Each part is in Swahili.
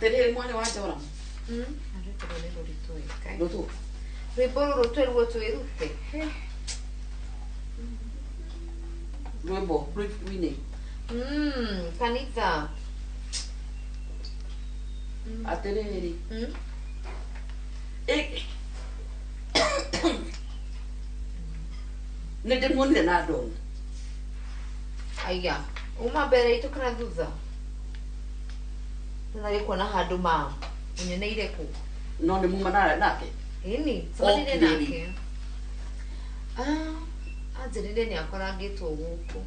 Tere mwana wa jora. Arutwo nĩ rũritũ ĩka. Rũtũ. Rwĩmbo rũrũ tweruo twĩrute. Rwĩmbo rwĩne. Kanitha. Atereri. Nende mwonire na ndona. Aya, uma mbere itu kana thutha? Na gĩkuona handũ ma unyeneire ku. No nĩ muma nake. Ini, samadire nake. Anjĩrire nĩ akorangĩtwo gũkũ.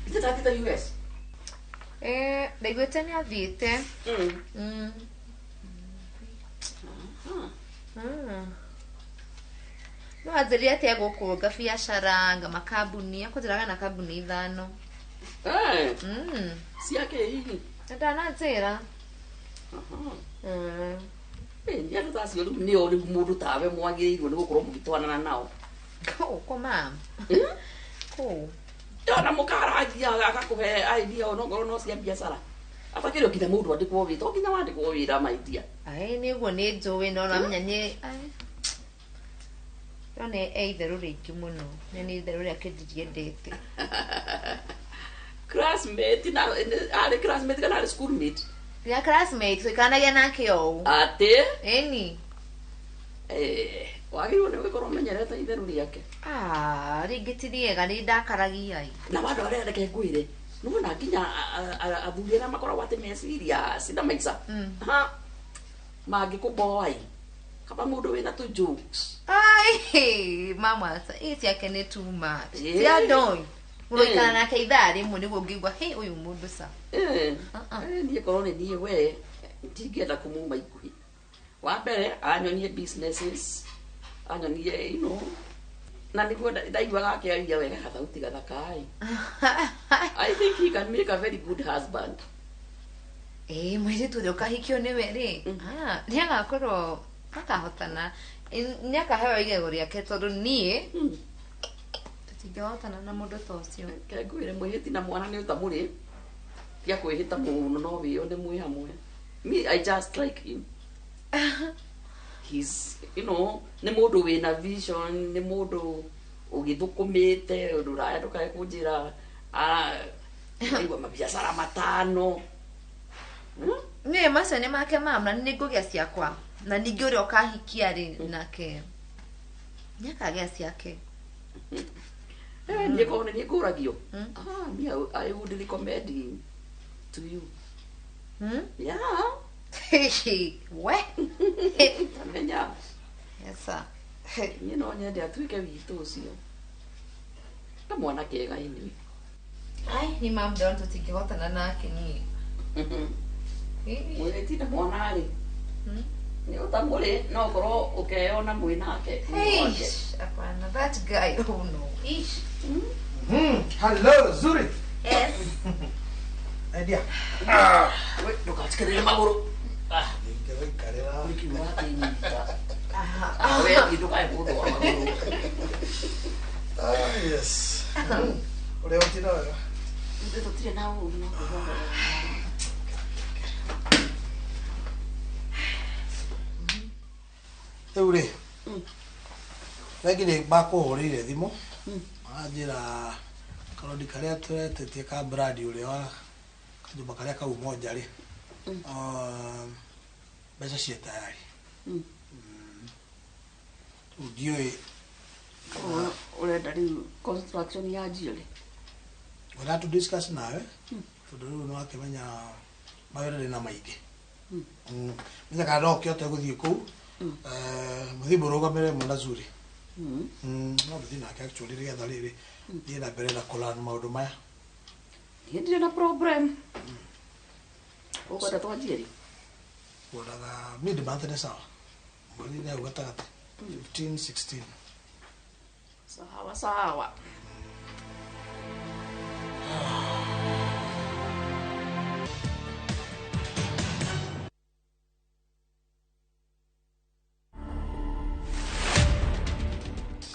Ĩtatĩte US. Ndaiguĩte nĩ athiĩte. No anjĩrire atĩ egũkũnga biacara nga makambuni, akũnjĩraga na kambuni 5. Ciake hihi. Ndananjĩra. Nĩ andũ tacio rĩu nĩo rĩu mũndũ tawe mwagĩrĩirwo nĩ gũkorwo mũgĩtwanana nao. Kũ mam. Kũ. Ndona mũkarangia agakũhe idea onokorwo no cia biacara. Atakĩrĩ nginya mũndũ andĩkwo wĩra, to nginya wandĩkwo wĩra maitia. Nĩguo nĩ njũĩ no namenya nĩ Rona itherũ rĩingĩ mũno, nĩ itherũ rĩa kĩndũ ndiendete. Classmate na arĩ classmate kana arĩ schoolmate? Ya classmate, twĩkanagia nake ũũ. Atĩ? Ĩni. Wagĩrĩirwo nĩ gũkorwo ũmenyerete itherũ rĩake. Rĩngĩ ti rĩega nĩ ndakaragia. Na andũ arĩa reke ngwĩre, nĩwona nginya athuri arĩa makoragwo atĩ meciria cina maica. Mangĩkũboa kaba mũndũ wĩna tũ jokes. Mama, ciake nĩ too much. Cia ndoi. Mũroikara nake ithaa rĩmwe nĩguo ngĩigua ũyũ mũndũ sa. Niĩ korwo nĩ niĩ we ndingĩenda kũmuma ikuhĩ. Wa mbere anyonie businesses, anyonie na nĩguo ndaiguaga akĩaria wega gathauti gathaka. I think he can make a very good husband. Mũirĩtu ũrĩa ũkahikio nĩwe rĩ, nĩ agakorwo akahotana, nĩ akaheo igego rĩake tondũ niĩ tũtingĩhotana na mũndũ ta ũcio. Ngwĩre mwĩhĩti na mwana nĩ ũta mũrĩ, tia kwĩhĩta mũno no wĩone mwĩ hamwe. Me, I just like him. He's, nĩ mũndũ wĩna vision, nĩ mũndũ ũgĩthũkũmĩte, ũndũ ũraya ndũkae kũnjĩra aigua mabiacara 5. Nĩ macio nĩ make mama, nĩ ngũgĩa ciakwa. Na ningĩ ũrĩa ũkahikia rĩ nake nĩ akagĩa ciake. Niĩ korwo nĩ ngũragio. I would recommend him to you. Yeah. We? Tamenya. Yes, sir. Niĩ no nyende atuĩke witũ ũcio. Na mwana kega anyway. Nĩ mam ndona tũtingĩhotana nake niĩ. Mwĩrĩti na mwana rĩ. Nĩ ũta mũrĩ no ũkorwo ũkeona mwĩ nake. Apana, that guy, oh no. Hello, Zuri. Yes. Idea. Wait, ndũgatikĩrĩre magũrũ. Ingĩgũikarĩra. Ũkiuga atĩ nyita. We ndũkae mũndũ wa magũrũ. Yes. Ũrĩa ũtina wega. Ndĩ tũtirĩ na ũru no kũgwa. Rĩu rĩ, rĩngĩ nĩ makũhũrĩire thimũ, anjĩra karodi karĩa tũretĩtie ka Brad ũrĩa wa kanyũmba karĩa kau moja rĩ, mbeca ciĩ tayari. Rĩu ndiũĩ Urenda rĩu construction ya njĩrĩ. Ũrenda to discuss nawe, tondũ rĩu nĩ wakĩmenya mawĩra ndĩ na maingĩ. Menya kana no ũkĩhote gũthiĩ kũu. Mũthimbo rũgamĩre mwana Zuri. No gũthiĩ nake actually rĩgetha rĩrĩ thiĩ na mbere na kũlan maũndũ maya. Ndirĩ na problem. Ũkwenda twanjie rĩ? Ũraga mid month nĩ sawa. Mweri nĩ hau gatagatĩ. 15, 16. Sawa sawa.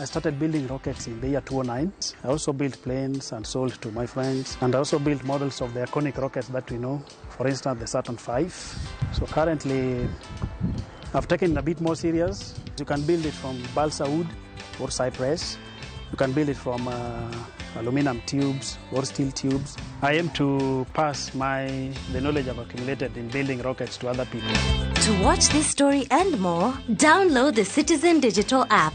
I started building rockets in the year 2009. I also built planes and sold to my friends. And I also built models of the iconic rockets that we know. For instance, the Saturn V. So currently, I've taken it a bit more serious. You can build it from balsa wood or cypress. You can build it from aluminum tubes or steel tubes. I aim to pass the knowledge I've accumulated in building rockets to other people. To watch this story and more, download the Citizen Digital app.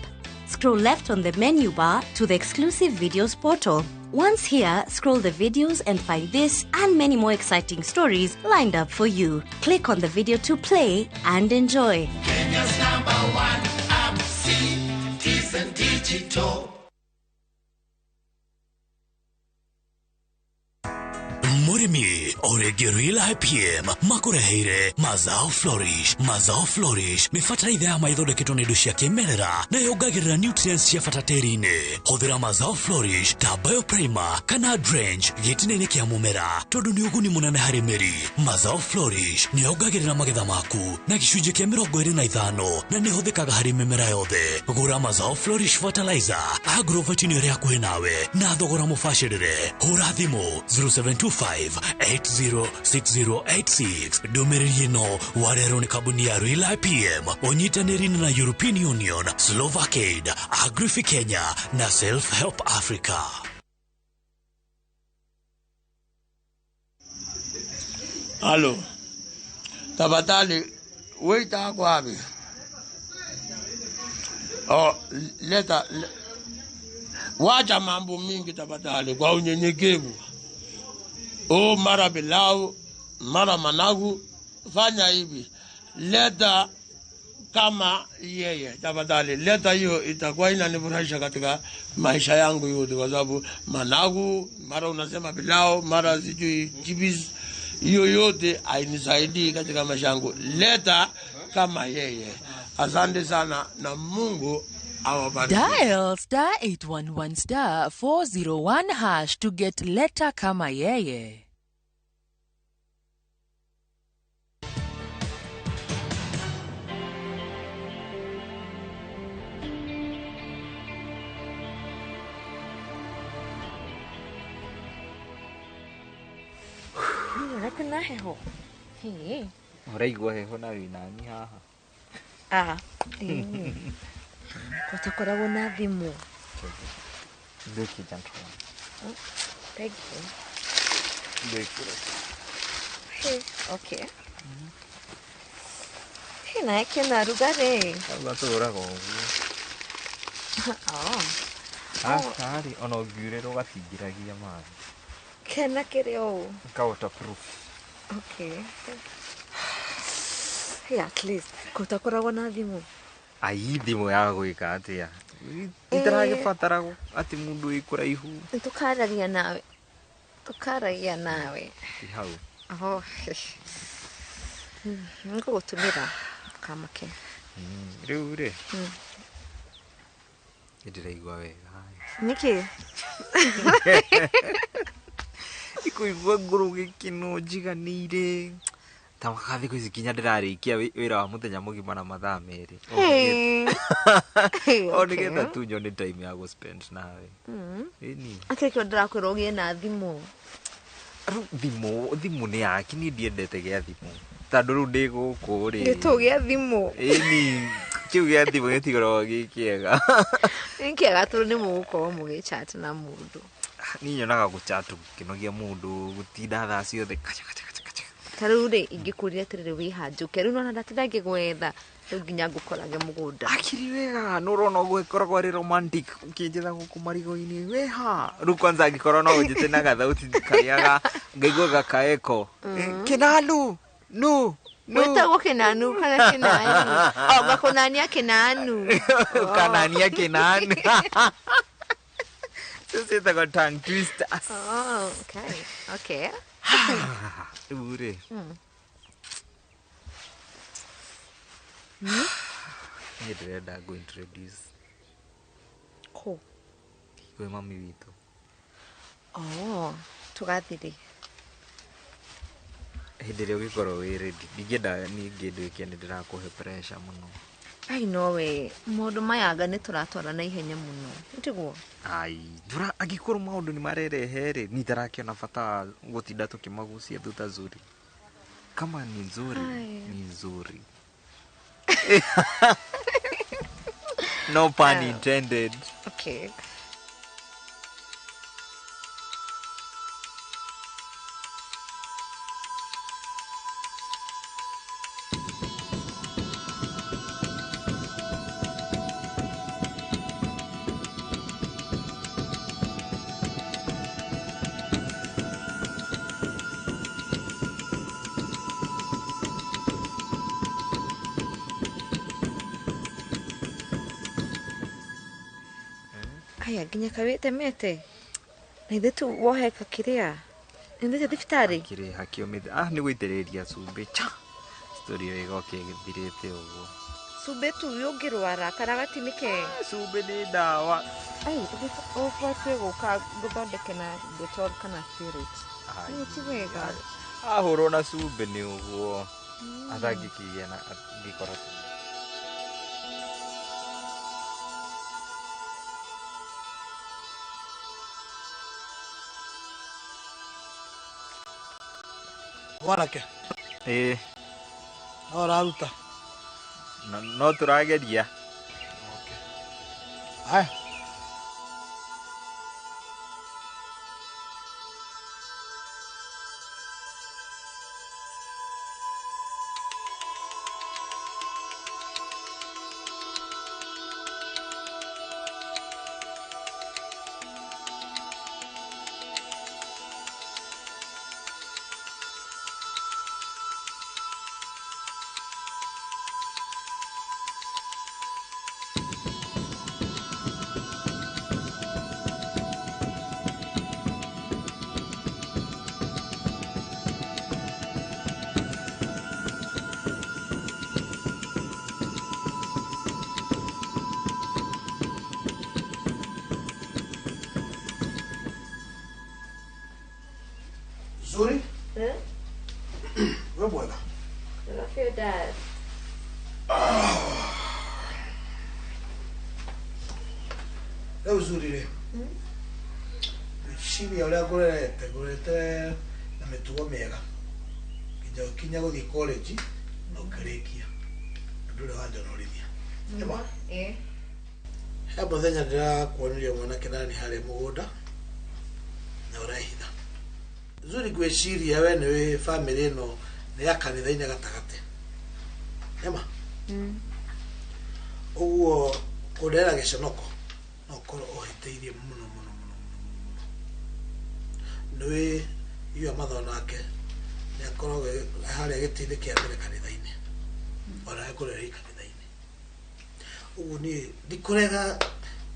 Scroll left on the menu bar to the exclusive videos portal. Once here, scroll the videos and find this and many more exciting stories lined up for you. Click on the video to play and enjoy. Kenya's #1 app, Citizen Digital. Murimi Oregirila IPM makureheire Mazao Flourish mifataraitha ya maithondeketwo nĩ indo cia kĩmerera na yongagĩrĩra nutrients cia bata tĩri-inĩ. Hũthĩra Mazao Flourish ta bioprimer kana drench gĩtina-inĩ kĩa mũmera tondũ nĩ ũguni mũnene harĩ mĩri. Mazao Flourish nĩ yongagĩrĩra magetha maku na gĩcunjĩ kĩa 25 na nĩ hũthĩkaga harĩ mĩmera yothe. Gũra Mazao Flourish fertilizer Agrovet nĩ ĩrĩa hakuhĩ nawe na thogora mũbacĩrĩre. Hũra thimũ 0725806086. Ndũmĩrĩri ĩno warerwo nĩ kambuni ya Real IPM ũnyitanĩri na European Union, Slovakia, Agrifi Kenya na Self Help Africa. Halo, tafadhali waita kwa wapi? Wacha mambo mingi tafadhali, kwa unyenyekevu. Mara pilau, mara managu, fanya hivi. Leta kama yeye, tafadhali. Leta hiyo itakuwa inanifurahisha katika maisha yangu yote, kwa sababu managu, mara unasema pilau, mara sijui chibis, hiyo yote hainisaidii katika maisha yangu. Leta kama yeye. Asante sana na Mungu awabariki. Dial *811*401# to get letter kama yeye. Kuna heho. Hii. Uraigua heho na winani haha. Kutakoragwo na thimu. Ndiki gentleman. Thank you. Ndiki. Hey, okay. Hey, na kena rugare. Agatũraga ũguo. Kari ona ũngiurĩrwo ũgatingiragia maĩ. Kena kĩrĩo. Waterproof. Okay. Hey, at least kutakoragwo na thimu. Ai thimũ ya gwĩka atĩa? Itaragĩbatara atĩ mũndũ wĩ kũraihu. Tukaragia nawe. Hau. Ngũgũtũmĩra kamake. Rĩu rĩ. Ndĩraigua wega. Nĩkĩ? Ikuigua ngũrũ gĩkeno njiganĩire. Tamakathi kwisi kinya ndĩrarĩkia wĩra wa mũthenya mũgima na mathaa merĩ. Nĩgetha tu nyone time ya gũspend nawe. Akĩkĩo ndĩrakwĩra ũgĩe na thimũ. Thimũ nĩ yaki, niĩ ndiendete gĩa thimũ. Tondũ rĩu ndĩ gũkũ rĩ. Gĩtũ gĩa thimũ. Kĩu gĩa thimũ gĩtikoragwo gĩ kĩega. Nĩ kĩega tondũ nĩ mũgũkorwo mũgĩchat na mũndũ. Niĩ nyonaga gũchat gũkenogia mũndũ, gũtinda thaa ciothe kacha. Tarĩu rĩ ingĩkũria atĩrĩrĩ wĩhanjũke rĩu nona ndatinda ngĩgwetha rĩu nginya ngũkorage mũgũnda. Akiri wega nũrona ũguo ĩkoragwo arĩ romantic ũkĩnjetha gũkũ marigo-inĩ wĩha. Rĩu kwanza angĩkorwo no ũnjĩte na gathauti karĩaga ngaigua gakaeko. Kĩnanu no. Wĩtagwo Kĩnanu kana Kĩnani? Gakũnania Kĩnanu. Kanania Kĩnanu. Ciĩtagwo tongue twisters. Okay. Rĩu rĩ. Niĩ ndĩrenda ngũ-introduce kwĩ mami witũ. Tũgathiĩ rĩ? Hĩndĩ ĩrĩa ũgĩkorwo wĩ ready. Ndingĩenda niĩ ngĩndwĩke nĩ ndĩrakũhe pressure mũno. ai no we maundu mayaga ni turatwara na ihenya muno nitiguo ai ndura agikorwo maundu ni marerehere ni tarakiona bata gutinda tukimagucia thuta zuri kama ni nzuri ni nzuri no pun intended. Okay. Aya nginya kawite mete na ithe tu wohe kakiria ninde thibitari kire hakio mithe ni gwitiriria cumbi cha story yo igoke githirite uguo cumbi tu yungirwara kana gatinike cumbi ni dawa ai ubatie guka guthondeke na Dettol kana Spirit ni tiwega ahurwo na cumbi ni uguo athangikiria na ngikora Warake. No raruta. No turageria. Okay. Aya. Zuri? Wewe bwana. I love your dad. Leo zuri le. Shibi ya gurete na mitugo mega. Kinya guthi college no karekia. Ndure wanja no rithia. Ema. Habo thenya ndira kuoneria mwanake nani hare mugunda. Na urahitha. Zuri gweciria we ni family no ni ya kanitha-ini gatagate. Ema. Uguo kudera giconoko no korwo ohiteirie muno muno muno muno. Niwe iyo matho nake ni akorwo haria gitinde kia mbere kanitha-ini. Ona ekurera kanitha-ini. Uguo ni ndikurega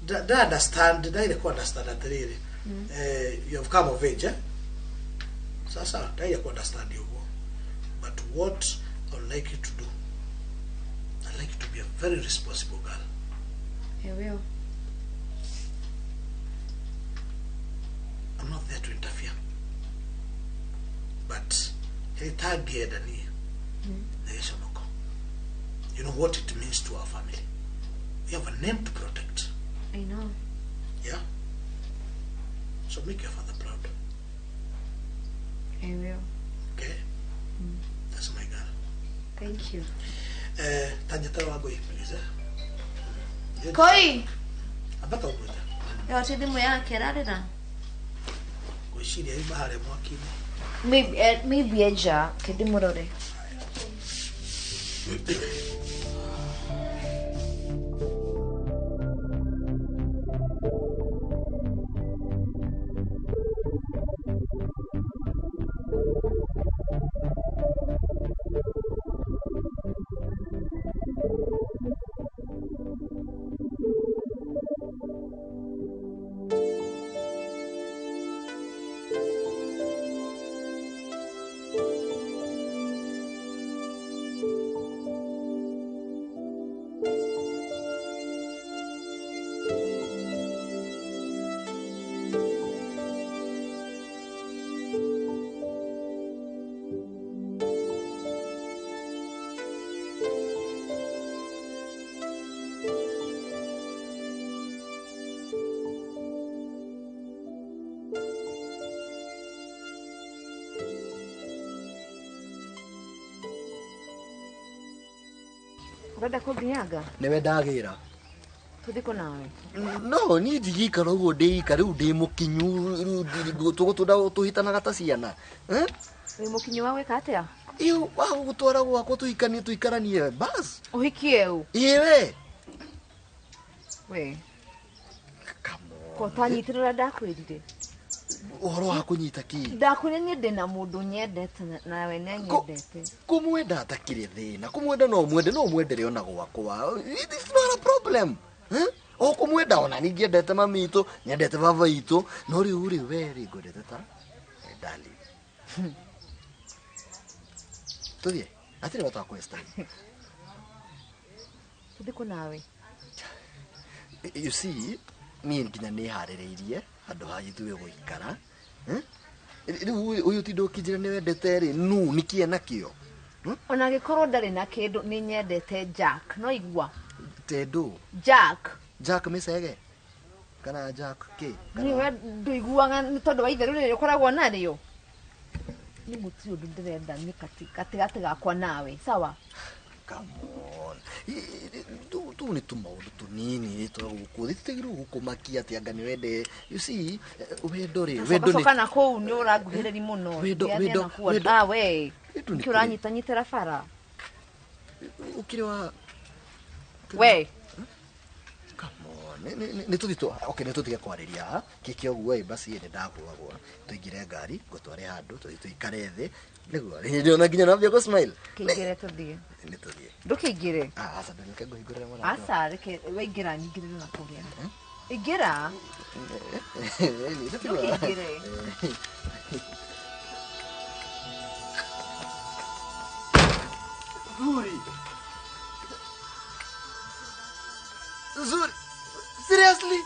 da understand ndaire ku understand atiriri. You have come of age. Sasa ndaire ku understand uguo. But what I would like you to do, I'd like you to be a very responsible girl. I will. I'm not there to interfere. But you know what it means to our family. We have a name to protect. I know. Yeah? So make your father proud. I will. Okay? That's my girl. Thank you. Tanyata wagoi, please. Koi! Abata ubuja. Yote thimu yake rarira. Gwiciria iba hare mwaki. Maybe eja kedimurore. Urenda kũthianga? Nĩwe ndagira. Tuthiko nawe. No, ni ndigikara ũguo ndĩika rĩu ndĩ mũkinyu tũgũtũnda tũhitanaga ta ciana. Wĩ mũkinyu wa gwĩka atĩa? Iyo wa gũtwara gwakwa tũikaranie bas. Ũhikie ũ? Iwe. We. Ko tanyitĩrĩra ndakwĩrire. Ũhoro wa kũnyita ki? Ndakwĩrire niĩ ndĩna mũndũ nyendete nawe nĩanyendete. Kũmwenda atakĩrĩ thĩna. Kũmwenda no mwendere ona gwakwa. It's not a problem. O kũmwenda ona ningĩ endete mami itũ, nyendete baba itũ, no rĩu rĩ we rĩ ngwendete ta ndali. Tũthiĩ, atirĩ bata wa kwesta. Tuthiko nawe. You see, niĩ nginya nĩharĩrĩirie handũ ha ithuĩ gũikara. Rĩu ũyũ ti ndũkĩnjĩra nĩwendete rĩ, nu nĩkĩe nakĩo. Ona gĩkorwo ndarĩ na kĩndũ nĩ nyendete Jack, no igua. Tendũ. Jack mĩcege. Kana Jack kĩ? Niwe ndũiguaga nĩ tondũ wa itherũ rĩrĩ ũkoragwo narĩo. Nĩ mũti ũndũ ndĩrenda nĩ gatagatĩ gakwa nawe, sawa? Come on. Tu nĩ tũmaũndũ tũnini tũgũkũ thitĩgĩrwo gũkũmakia atĩ anga nĩ wende. You see, wendo rĩ, wendo nĩ coka na kũu nĩ ũranguhĩrĩri mũno. Wendo. We. Nĩ ũranyitanyitĩra bara. Ũkĩrĩ wa we. Come on. Nĩ tũthitũ. Okay, nĩ tũtige kwarĩria. Kĩkĩ ũguo basi nĩ ndagũagwo. Tũingĩre ngari, ngũtware handũ, tũikare thĩ. Nĩguo, nĩ nginya nambia go smile. Kĩingĩre tũthiĩ. Nĩ tũthiĩ. Ndũkĩingĩre. Asa ndũke ngũhingũrĩre mwana. Asa reke waingĩra nyingĩrĩre na kũrĩa. Ingĩra. Ndũkĩingĩre. Zuri. Seriously?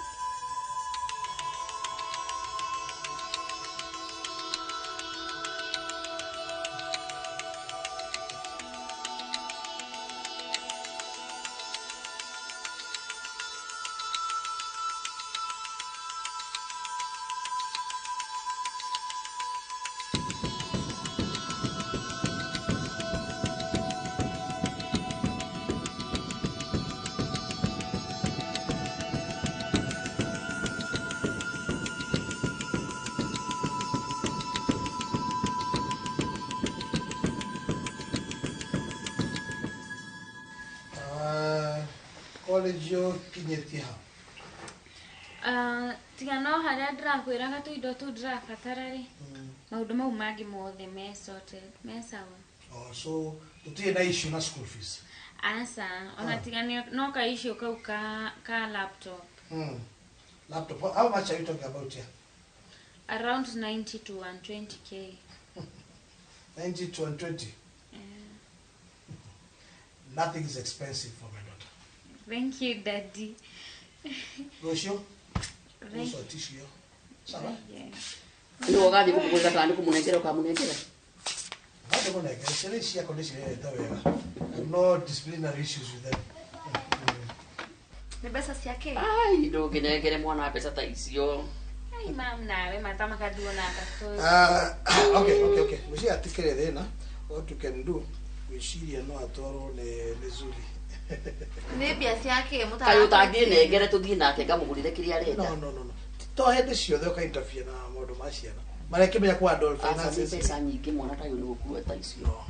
College yo kinyĩtie ha? Tiga no harĩa ndĩrakwĩraga tũindo tũu ndĩrabatara rĩ. Maũndũ mau mangĩ mothe me sorted, me sawa. Oh, so tũtirĩ na issue na school fees? Asa, ona tiga no ka issue kau ka laptop. Laptop, how much are you talking about here? Around 90 to 120k. 90 to 120? Nothing is expensive for my daughter. Thank you, Daddy. Rosho? Also tissue. Sawa? Ndio gadi kukugweka tani kumunengera ukamunengera. Hata kunengera sele cia condition ya wega. No disciplinary issues with them. Ni pesa ciake? Ai, ndio kinengere mwana pesa ta icio. Ai mam nawe matama kaduona akato. Okay. Mushi atikere thena. What you can do? Wiciria no atwaro ne Zuri. Nĩ mbia ciake mũtara. Kayo tangĩ nengere tuthii nake ngamugurire kĩrĩa arenda. No. To hende ciothe uka interfere na maũndũ ma ciana. Mareke menya kwa adult finances. Pesa nyingĩ mwana tayo nĩ gũkua ta icio. No.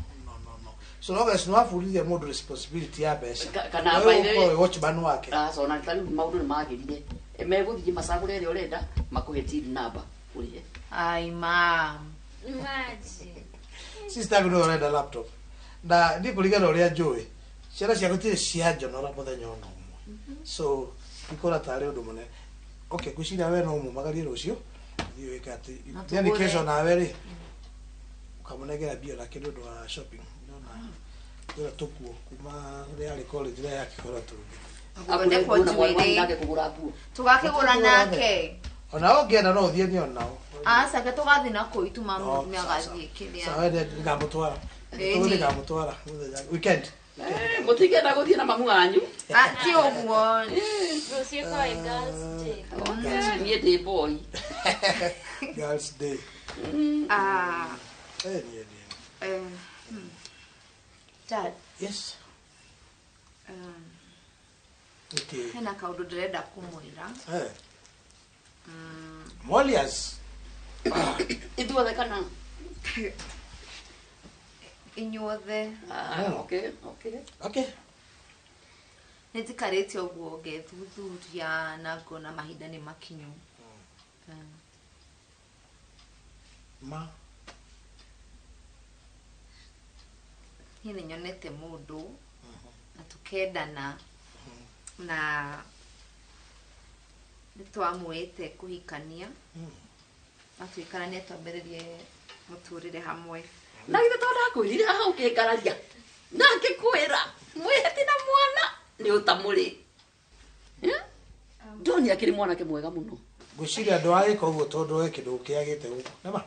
So long as no afurithia mũndũ responsibility ya mbeca. Kana baire watchman wake. So na tari maũndũ nĩ magĩrire. Megũthiĩ macagũre ĩrĩa ũrenda makũhe till number ũrĩhe. Ai mam. Imagine. Sister gũno ũrenda laptop. Na ndi kũringana ũrĩa njũĩ. Ciana ciaku tirĩ cianjonora mũthenya ona ũmwe. So ikora tarĩ ũndũ mũnene. Okay, kushida wewe no umagarie rũciũ. Thiĩ wĩke atĩ. Then kesho nawe rĩ. Ukamunegera bio na kĩndũ wa shopping. Ndio tukuo kuma Real College ya kikora tu. Abone kwa juire. Tugakigura nake. Ona ũngĩenda no ũthiĩ ni ona. Asa ke tugathi na kũ ituma mũndũ nĩ agathiĩ kĩrĩa. Sawa ngamũtwara. Tũgũthiĩ ngamũtwara weekend. Mũtingĩenda gũthiĩ na mamu wanyu? Ti ũguo. Rũciũ kwa girls day. Niĩ ndĩ boy. Girls day. Dad. Yes. Okay. Hena kaundu ndirenda kumwira. Molias. Ithuothe kana? Inyuothe. Okay. Nitikarĩte ũguo ngethuthuria na ngona mahinda nĩ makinyu. Ma. Niĩ nĩ nyonete mũndũ na tũkendana na nĩtwamwĩte kũhikania na twĩkaranie twambĩrĩrie mũtũrĩre hamwe. Na githĩ tonda kwĩrire hau ngĩkararia na ngĩkwĩra mwĩhĩti na mwana nĩ ũtamũrĩ. Ndoni akĩrĩ mwanake mwega mũno. Ngwĩciria andũ agĩka ũguo tondũ we kĩndũ kĩagĩte gũkũ. Nema?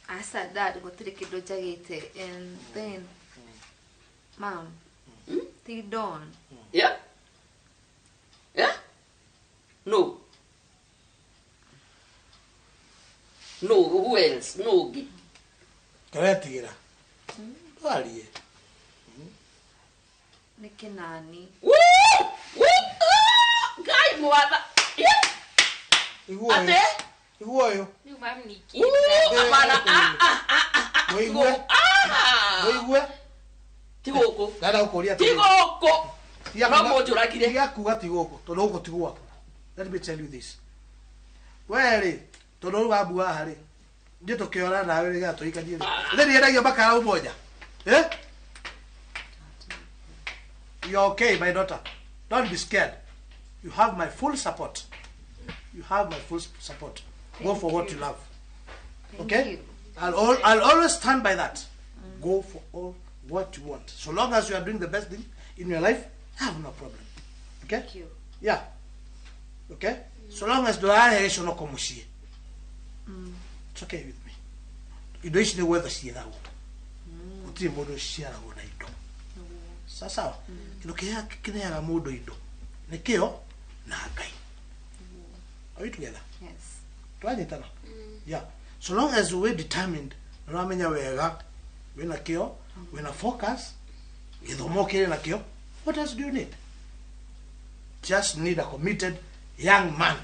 Asa dad gũtirĩ kĩndũ njagĩte and then mom till dawn. Yeah? No. No, who else? No ũngĩ. Karetigĩra. Ndwarie. Nĩ Kĩnani. Ngai mwana. Iguoyo. Iguoyo. Rĩu mami nĩkĩnda. Mũigue. Mũigue. Ti gũkũ. Ndada ũkũria ti gũkũ. No mũnjũragire. Tiga kuga ti gũkũ. Tondũ gũkũ ti gwaku. Let me tell you this. Weri, tondũ rĩu wambua haha rĩ. Ndiĩ tũkĩona nawe rĩga tũikanie. Thĩinĩ yendagia makara ũmoja. You're okay, my daughter. Don't be scared. You have my full support. You have my full support. Go for what you love. Okay? I'll always stand by that. Go for all what you want. So long as you are doing the best thing in your life, I have no problem. Okay? Thank you. Yeah. Okay? So long as do I have no komushi. It's okay with me. You don't know whether she is out. Uti modo share na ido. Sasa kino kineaga mundu ido. Nikio na Ngai. Are we together? Yes. Twanyitana. Yeah. So long as we're determined, ramenya wega, wina kio, wina focus, githomo kire na kio, what else do you need? Just need a committed young man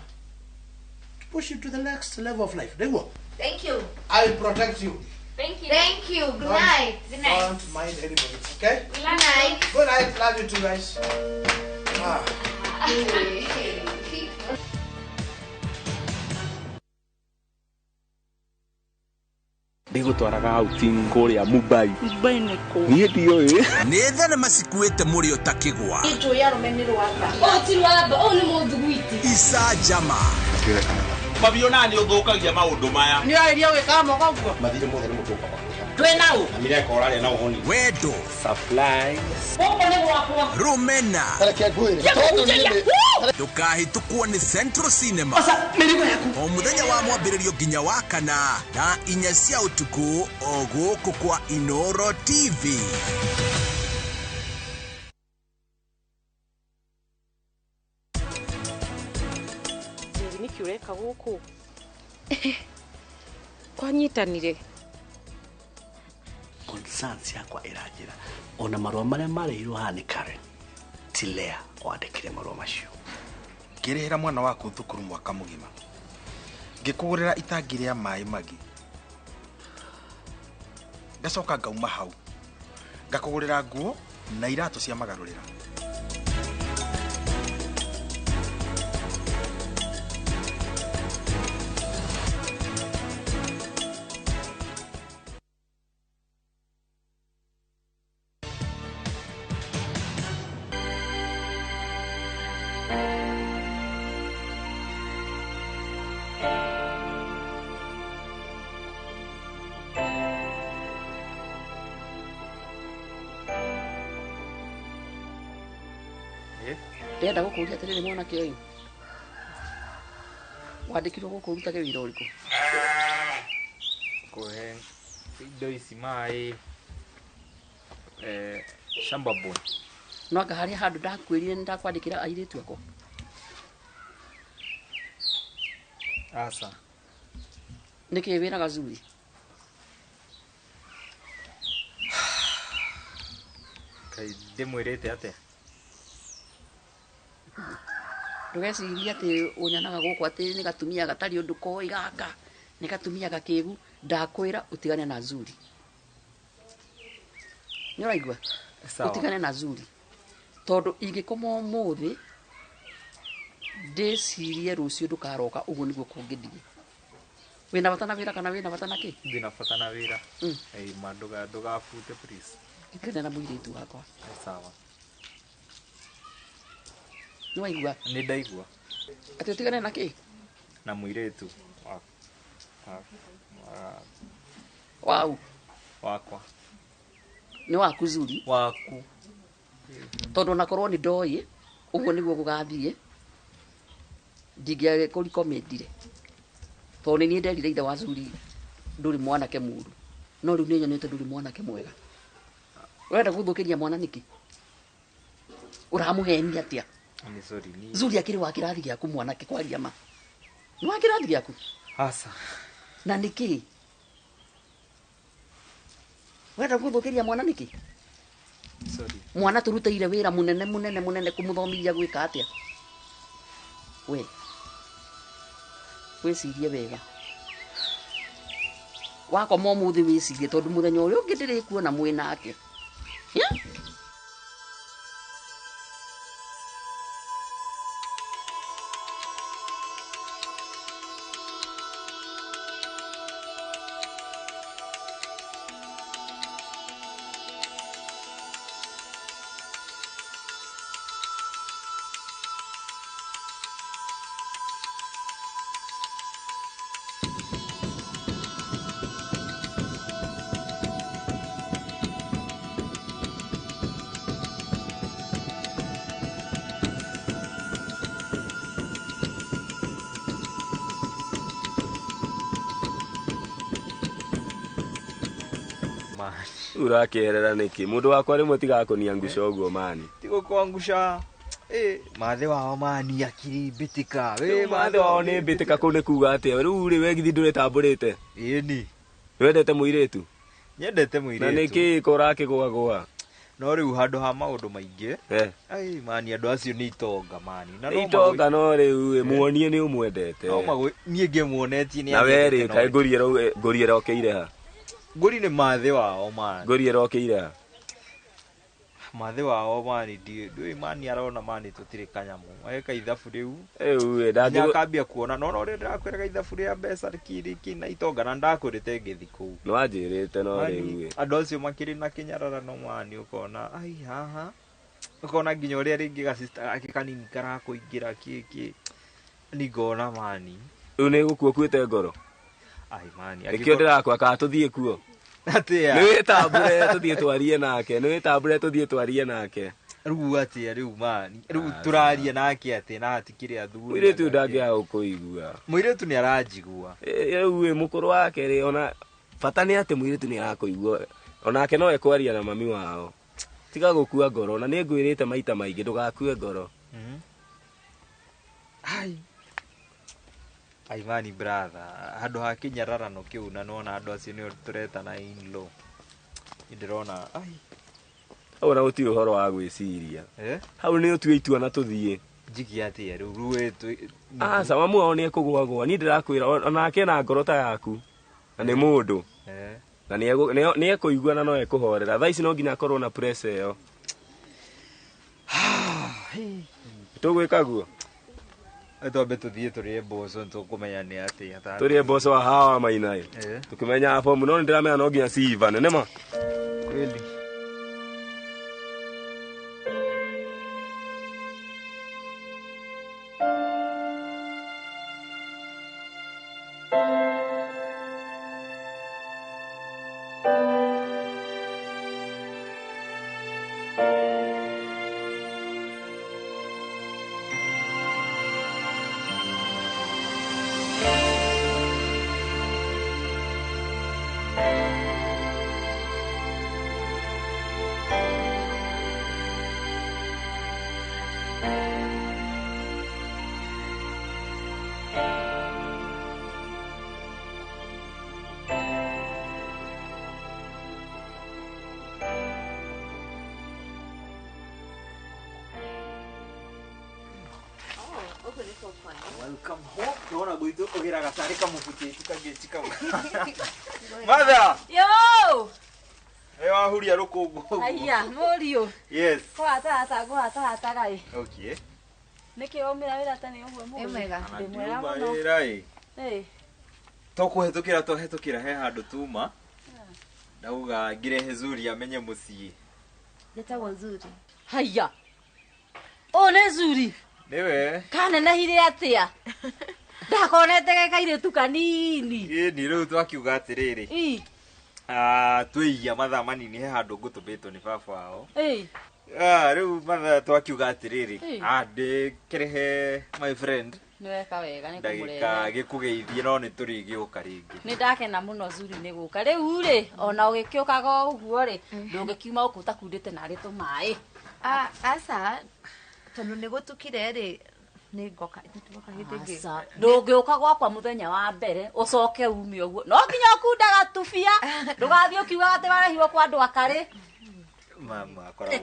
to push you to the next level of life. There you go. Thank you. I will protect you. Thank you. Thank you. Good night. Good night. Don't mind anybody, okay? Good night. Good night. Love you too, guys. Ndigutwaraga outing kuria Mumbai. Mumbai nĩ kũ? Niĩ ndiũĩ. Nĩ thenema cikuĩte mũrĩo ta kĩgwa. Itu ya rumeni rwaka. Ti rwamba, ũyũ nĩ mũthugwiti. Isa Jama. Mabio nani ũthũkagia maũndũ maya? Nĩ oirio gwĩka mogo guo. Mathire mothe nĩ mũtũka. Twĩ naũ. Amire kora rĩa na ũhoni. Wendo. Supply. Gũkũ nĩ gwakwa. Rumena. Tareke ngwĩre. Ndũkahĩtũkwo nĩ Central Cinema. O mũthenya wa mwambĩrĩrio nginya wa kana na 4 cia ũtukũ o gũkũ kwa Inoro TV. Nĩkĩ ũreka gũkũ? Kwanyitanire. Concerns yakwa ĩranjĩra ona marũa marĩa marĩirwo haha nĩ Karen ti Lea wandĩkire marũa macio. Ngĩrĩhĩra mwana waku thukuru mwaka mũgima, ngĩkũgũrĩra itangi rĩa maĩ magi, ngacoka ngauma hau ngakũgũrĩra nguo na iratũ cia magarũrĩra. Ndenda gũkũria atĩrĩrĩ mwanake ũyũ. Wandĩkirwo gũkũ ũrutage wĩra ũrĩkũ? Kũhe indo ici maĩ shamba boy. No anga harĩa handũ ndakwĩrire nĩndakwandĩkĩra airĩtu akwa. Asa. Nĩkĩ wĩra gazuri? Kai ndĩmwĩrĩte atĩa? ndugeciria ati unyanaga guku ati ni gatumia gatari undu koi gaka ni gatumia gakigu ndakwira utigane na Zuri ni uraigua utigane na Zuri tondu ingikoma muthi ndecirie rucio ndukaroka uguo niguo kungithie wina batana wira kana wina batana ki ndina batana wira manduga ndugafute please ikene na muiritu wakwa sawa ni waigua ni ndaigua ati utigane na ki na muiritu wow wakwa ni waku Zuri waku tondu nakorwo ni ndoi uguo niguo gugathie ndingia kuri komendire tondu ni nderire ithe wa Zuri nduri mwanake muru no riu ni nyonete nduri mwanake mwega urenda guthukiria mwana niki uramuhenia atia ni sorry ni Zuri akiri wa kirathi giaku mwanake kwaria ma ni wa kirathi giaku asa na niki urenda guthukiria mwana niki sorry mwana turuteire wira munene kumuthomithia gwika atia we wicirie wega wakoma umuthi wicirie tondu muthenya uria ungi ndirikuona mwinake urakerera niki mundu wakwa rimwe tigakonia ngusha uguo mani tigo kwangusha mathe wao mani akiri bitika mathe wao ni bitika kune kuga atia riu ri wegithi nduretamburite ni wendete muiritu nyendete muiritu na niki kurakigwa no riu handu ha maundu maingi mani andu acio ni itonga mani na no itonga no riu muonie ni umwendete no magwe nie ngemuonetie ni na weri kai nguriera okeire ha nguri ni mathe wao mani nguriera okeire ha mathe wao mani ndi mani arona mani tutire kanyamu eka ithabu riu ndakambia kuona no ri ndakwiraga ithabu ria mbeca kiri na itonga na ndakurite ngithi kuu no anjirite no riu andu acio makiri na kinyarara no mani ukona ai haha ukona nginya uria ringi gasista akikanini karakuingira kiki ni ngona mani riu ni gukua kuite ngoro ai mani ikio ndirakwa ka tuthie kuo atia ni witambure tuthie twarie nake ni witambure tuthie twarie nake riu atia riu mani riu turarie nake atia na atikire athuri muiritu ndangia ukuigua muiritu ni aranjigua riu mukuru wake ri ona bata ni ati muiritu ni arakuigua onake no ekwaria na mami wao tiga gukua ngoro na ni ngwirite maita maingi ndugakue ngoro ai mani brother handu ha kinyararano kiu na nona andu acio ni tureta na in-law ndirona ona uti uhoro wa gwiciria hau ni utue itua na tuthie njiki atia riu ruetu sama muo ni ekugwagwa ni ndirakwira onake na ngoro ta yaku na ni mundu na ni ekuigua na no ekuhorera thaa ici no nginya akorwo na pressure iyo tugwika guo twambe tuthie turie mboco tukumenya ni atia turie mboco wa hawa mainai tukimenya fomu no ndiramenya no nginya siivane nema kweli Welcome home. Tunaona guitu ogira gasari kama futi tukagetika. Mother. Yo! Ewa huria rukungu. Aya, morio. Yes. Kwa tata gai. Okay. Niki omira wira tani uwe mu. Emega. Ndimwera muno. Rai. Tokuhetukira he handu tuma. Ndauga ngire hezuri amenye mucii. Jetagwo Zuri. Haya. One Zuri. Niwe. Kana na hire atia. Ndakonete gekaire tu kanini. Ni riu twakiuga atiriri. Twiya mathaa manini he handu ngutubitwo ni baba wao. Riu mathaa twakiuga atiriri. Ndikirehe my friend. Niweka wega ni kumurega. Ndagika gikugeithie no ni turigiuka ringi. Ni ndakena muno Zuri ni guka. Riu ri ona ugikiukaga uguo ri ndungikiuma ukuta kundite na ri tumai. Asa tondu ni gutukire ri ni ngoka hitingi. Ndungiuka gwakwa muthenya wa mbere ucoke umi uguo. No nginya kundaga tubia. Ndugathie ukiuga ati warehirwo kwa andu akari. Mama akora.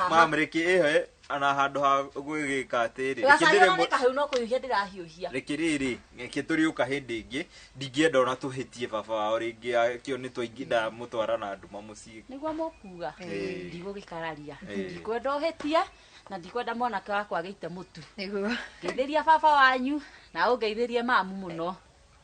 Mamriki ehe ana handu ha gwigika atiri. Gacari ni kahiu no kuyuhia ndirahiuhia. Rekiriri ngeke turiuka hindi ingi ndingienda ona tuhitie baba wao ringi akio ni twainginda mutwara na nduma mucii. Niguo mukuga ndigugikararia. Ndikwenda uhitie na ndikwenda mwanake wakwa ageite mutu. Niguo. Ngeithiria baba wanyu na ungeithirie mamu muno.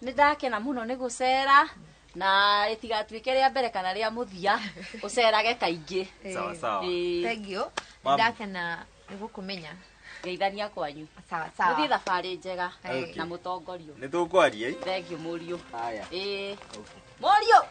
Ni ndakena muno ni gucera na itigatuike ria mbere kana ria muthia ucerage kaingi. Sawa sawa. Thank you. Ndakena nigukumenya. Geithania kwanyu. Sawa sawa. Muthi thabari njega na mutongorio. Ni tukwaria ii. Thank you murio. Haya. Murio.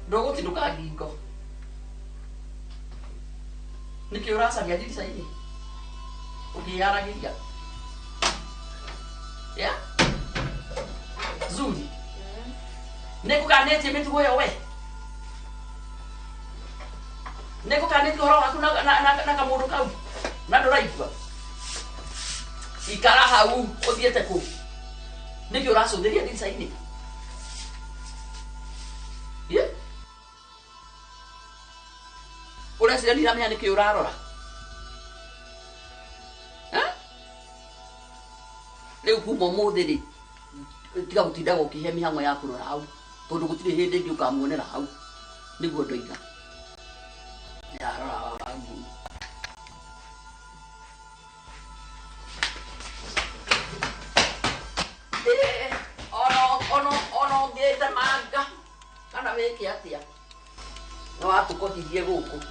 Ndogo tinuka gingo. Niki uracaria ndirica-ini. Ukiyaragiria. Ya? Zuri. Nikukanetie mitugo yo we. Nikukanetie horo waku na kamundu kau. Na nduraigua. Ikara hau uthiete ku. Niki uracuthiria ndirica-ini. Yeah. Uracira ndiramenya niki urarora. Riu kuma muthi ri tiga gutinda gukihe mihango ya kurora hau tondu gutire hindi ngi ukamuonera hau niguo ndoiga yarora wangu ono ngete manga kana wiki atia no atukothithie guku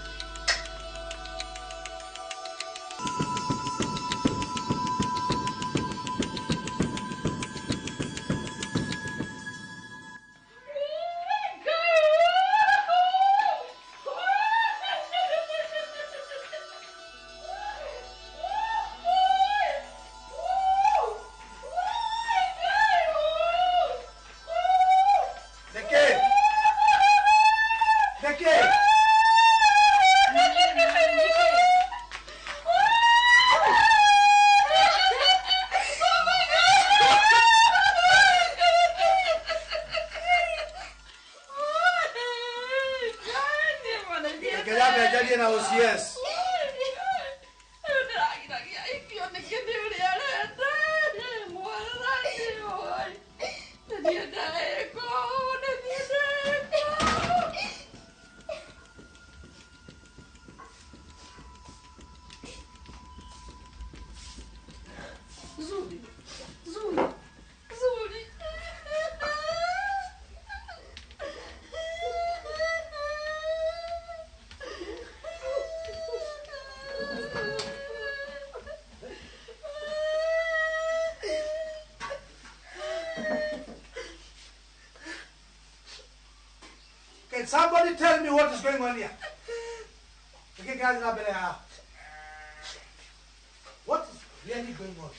Can somebody tell me what is going on here? Okay, guys, what is really going on?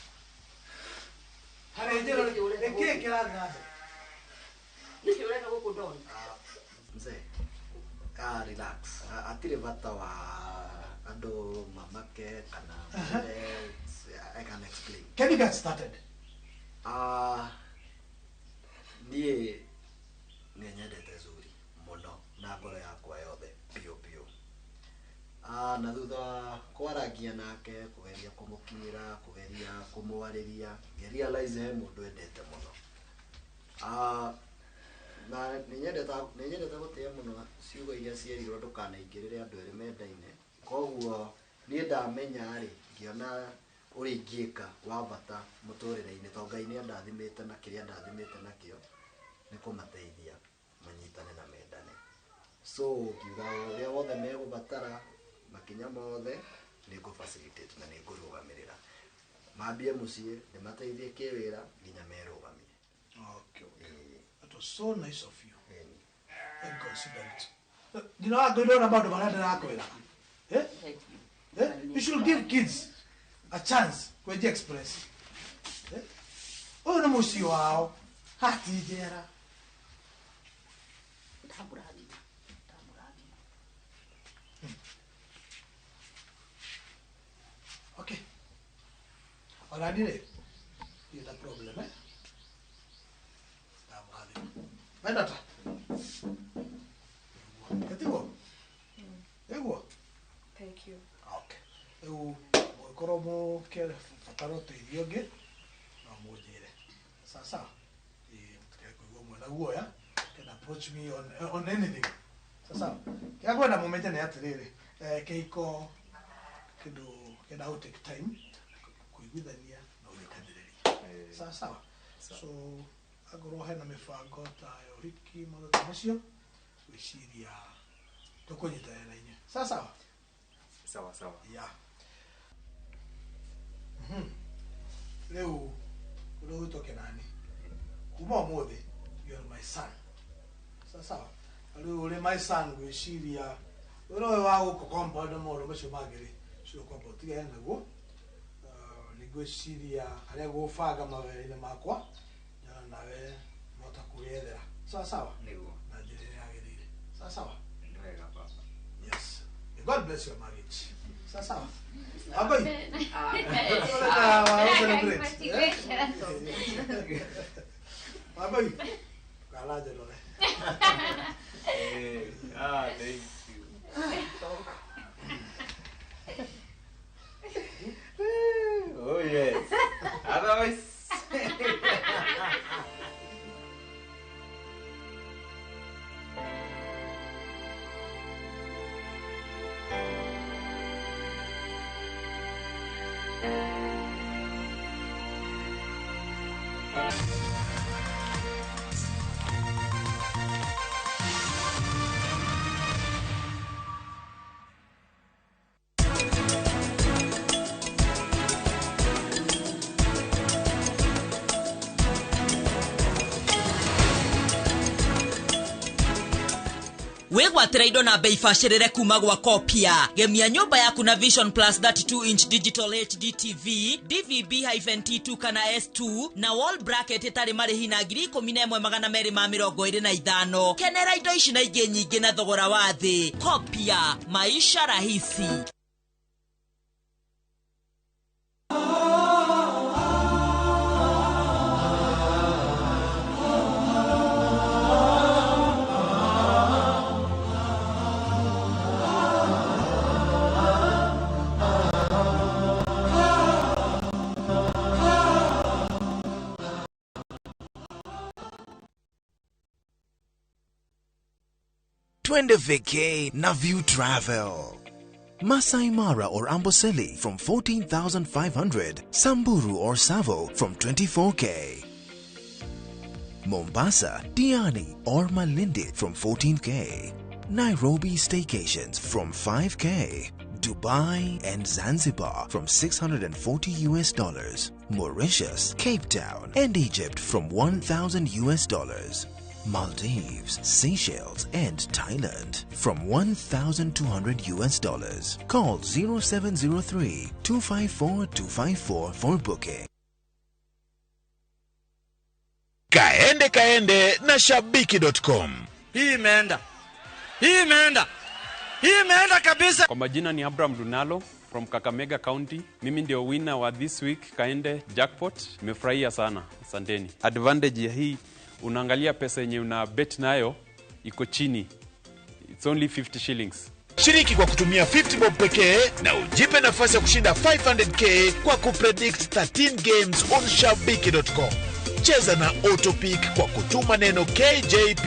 Relax. Atire bata wa ado mamake kana I can explain. Can you get started? Nie nyendete zuri muno na ngoro yakwa yothe pio pio. Na thutha kwaragia nake kugeria kumukinyira kugeria kumwariria realize he mundu endete muno. Na ninyendete gutia muno ciugo iria cierirwo ndukanaingirire andu eri mendaine. Koguo nie ndamenya ri ngiona uri ngiika wa bata muturire-ini to Ngai ni ndathimite na kiria ndathimite nakio ni kumateithia manyitane na mendane. So ngiuga uria wothe megubatara makinya mothe ni go facilitate na ni ngurugamirira mambie mucie ndimateithie kiwira nginya merugamie. Okay. That was so nice of you. And consider it. You know, I'm going on about the Malada. You should give kids a chance to express. Oh, no, Monsieur, wow. Hati Jera. Okay. All I did it. Here's the problem, eh? My daughter. Thank you. Okay. Eu koromo ke fataro te dioge na mojere. Sasa. Ke ko mo na uoya can approach me on anything. Sasa. Ke agora na momento ne atrere. Ke iko ke da take time kuiguthania na urekaniriria. Sasa. So agora na mifango ta yo hiki mo ta macio wiciria tukunyitana inye. Sasa. Sawa. Yeah. Leo ulo toke nani? Kuma mode, you are my son. Sasa. Leo ule my son wiciria ulo wa ko compound mo ro macio magere. Sio compound tiga na go. Ni gwiciria aria go faga mawere makwa. Jana nawe mota kuerera. Sasa. Niguo. Na jere yagirire. Sasa. Wega baba. Yes. God bless your marriage. Sasa. Abai. Abai. Kala jero le. Thank you. Oh yes. Otherwise. Wegwatira indo na bei bacirire kuma gwa Kopia. Gemia nyumba yaku na Vision Plus 32-inch digital HD TV, DVB-T2 kana S2 na wall bracket itari marihi na 11,225. Kenera indo ici na ingĩ nyingĩ na thogora wa thĩ. Kopia, maisha rahisi. Twende vacay na View Travel. Masai Mara or Amboseli from 14,500. Samburu or Savo from 24K. Mombasa, Diani or Malindi from 14K. Nairobi staycations from 5K. Dubai and Zanzibar from $640. Mauritius, Cape Town and Egypt from $1,000. Maldives, Seychelles, and Thailand from $1,200. Call 0703-254-254 for booking. Kaende na shabiki.com. Hii imeenda kabisa. Kwa majina ni Abraham Dunalo from Kakamega County. Mimi ndio winner wa this week Kaende Jackpot. Nimefurahia sana. Asanteni. Advantage ya hii, unaangalia pesa yenye una bet nayo iko chini. It's only 50 shillings. Shiriki kwa kutumia 50 bob pekee na ujipe nafasi ya kushinda 500k kwa kupredict 13 games on shabiki.com. Cheza na Autopic kwa kutuma neno KJP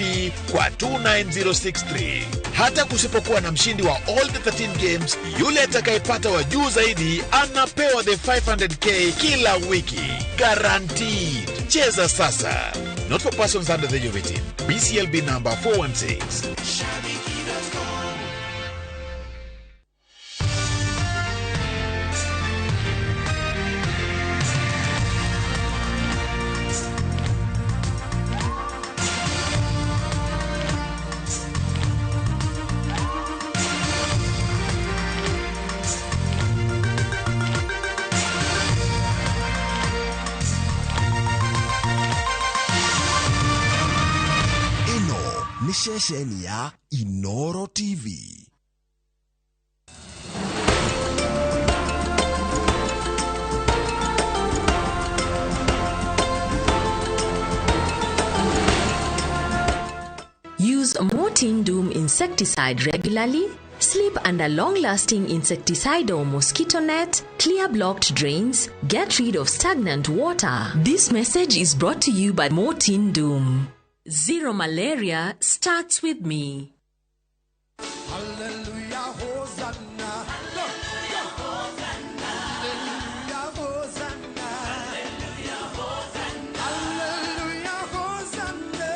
kwa 29063. Hata kusipokuwa na mshindi wa all the 13 games, yule atakayepata wa juu zaidi anapewa the 500k kila wiki. Guaranteed. Cheza sasa. Not for persons under the age of 18. BCLB number 416. Nishesheni ya Inoro TV. Use Mortein Doom insecticide regularly. Sleep under long-lasting insecticidal mosquito net. Clear blocked drains. Get rid of stagnant water. This message is brought to you by Mortein Doom. Zero malaria starts with me. Hallelujah, Hosanna. Hallelujah, Hosanna. Hallelujah, Hosanna. Hallelujah, Hosanna. Hallelujah, Hosanna.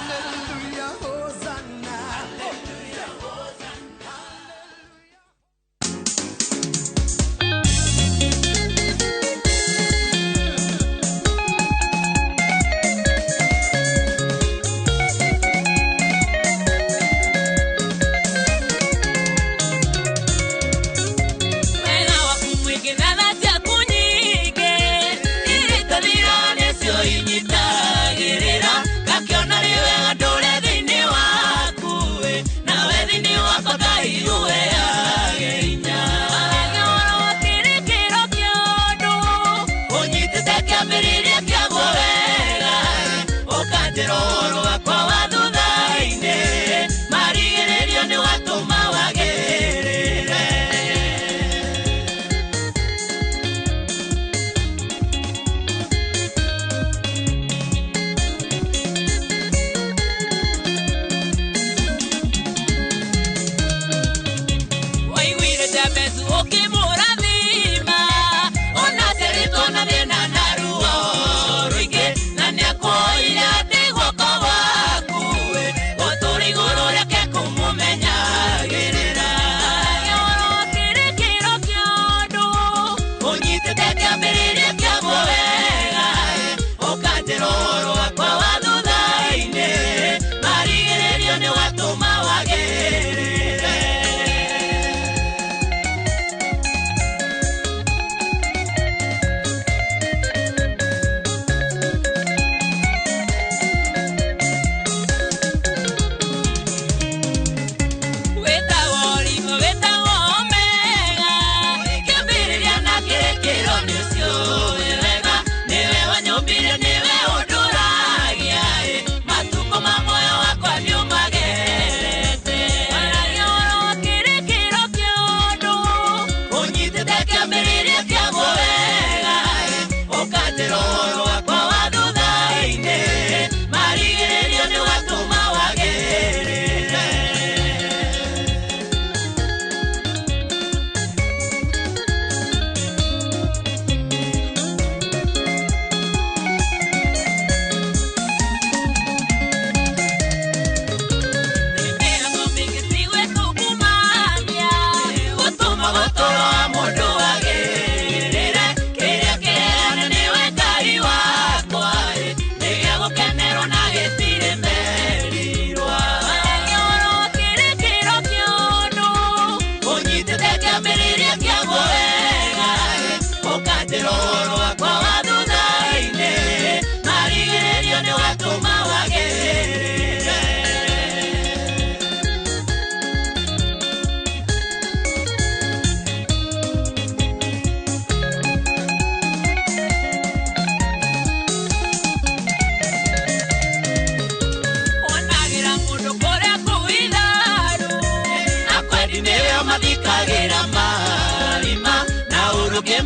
Hallelujah, Hosanna. Hallelujah, Hosanna.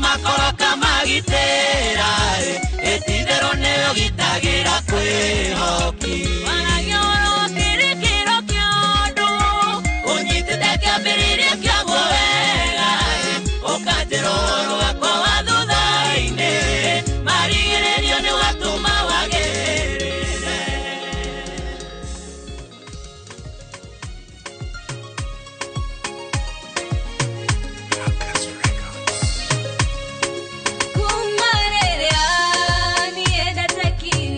makoroka magitera etithero neo gitagira kwihoki wanagoro kirikiro kiondo unyitite kiambiriria kiaguo wega ukajiroro wako wathuthaine marigiririo ni watuma wagirire Kumarerea nienda tekire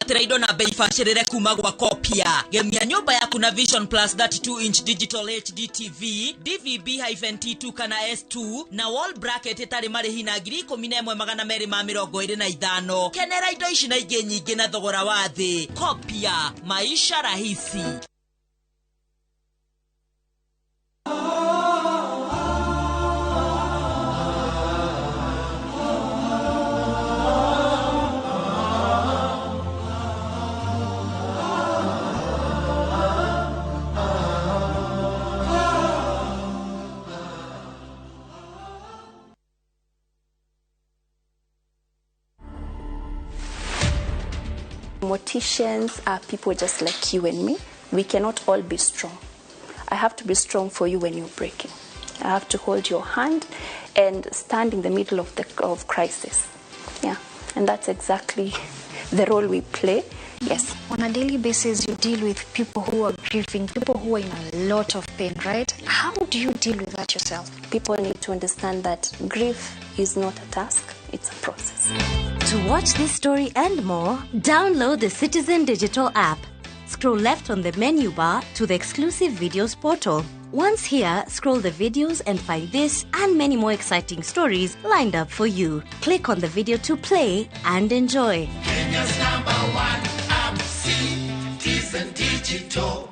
kwĩgwatĩra indo na bei bacĩrĩre kuma gwa Kopia. Gemia nyũmba yaku na Vision Plus 32-inch digital HD TV, DVB-T2 kana S2 na wall bracket itarĩ marĩhi na 11,225. Kenera indo ici na ingĩ nyingĩ na thogora wa thĩ. Kopia, maisha rahisi. Morticians are people just like you and me. We cannot all be strong. I have to be strong for you when you're breaking. I have to hold your hand and stand in the middle of crisis. Yeah, and that's exactly the role we play. Yes. On a daily basis, you deal with people who are grieving, people who are in a lot of pain, right? How do you deal with that yourself? People need to understand that grief is not a task, it's a process. To watch this story and more, download the Citizen Digital app. Scroll left on the menu bar to the exclusive videos portal. Once here, scroll the videos and find this and many more exciting stories lined up for you. Click on the video to play and enjoy. Kenya's #1 app, Citizen Digital.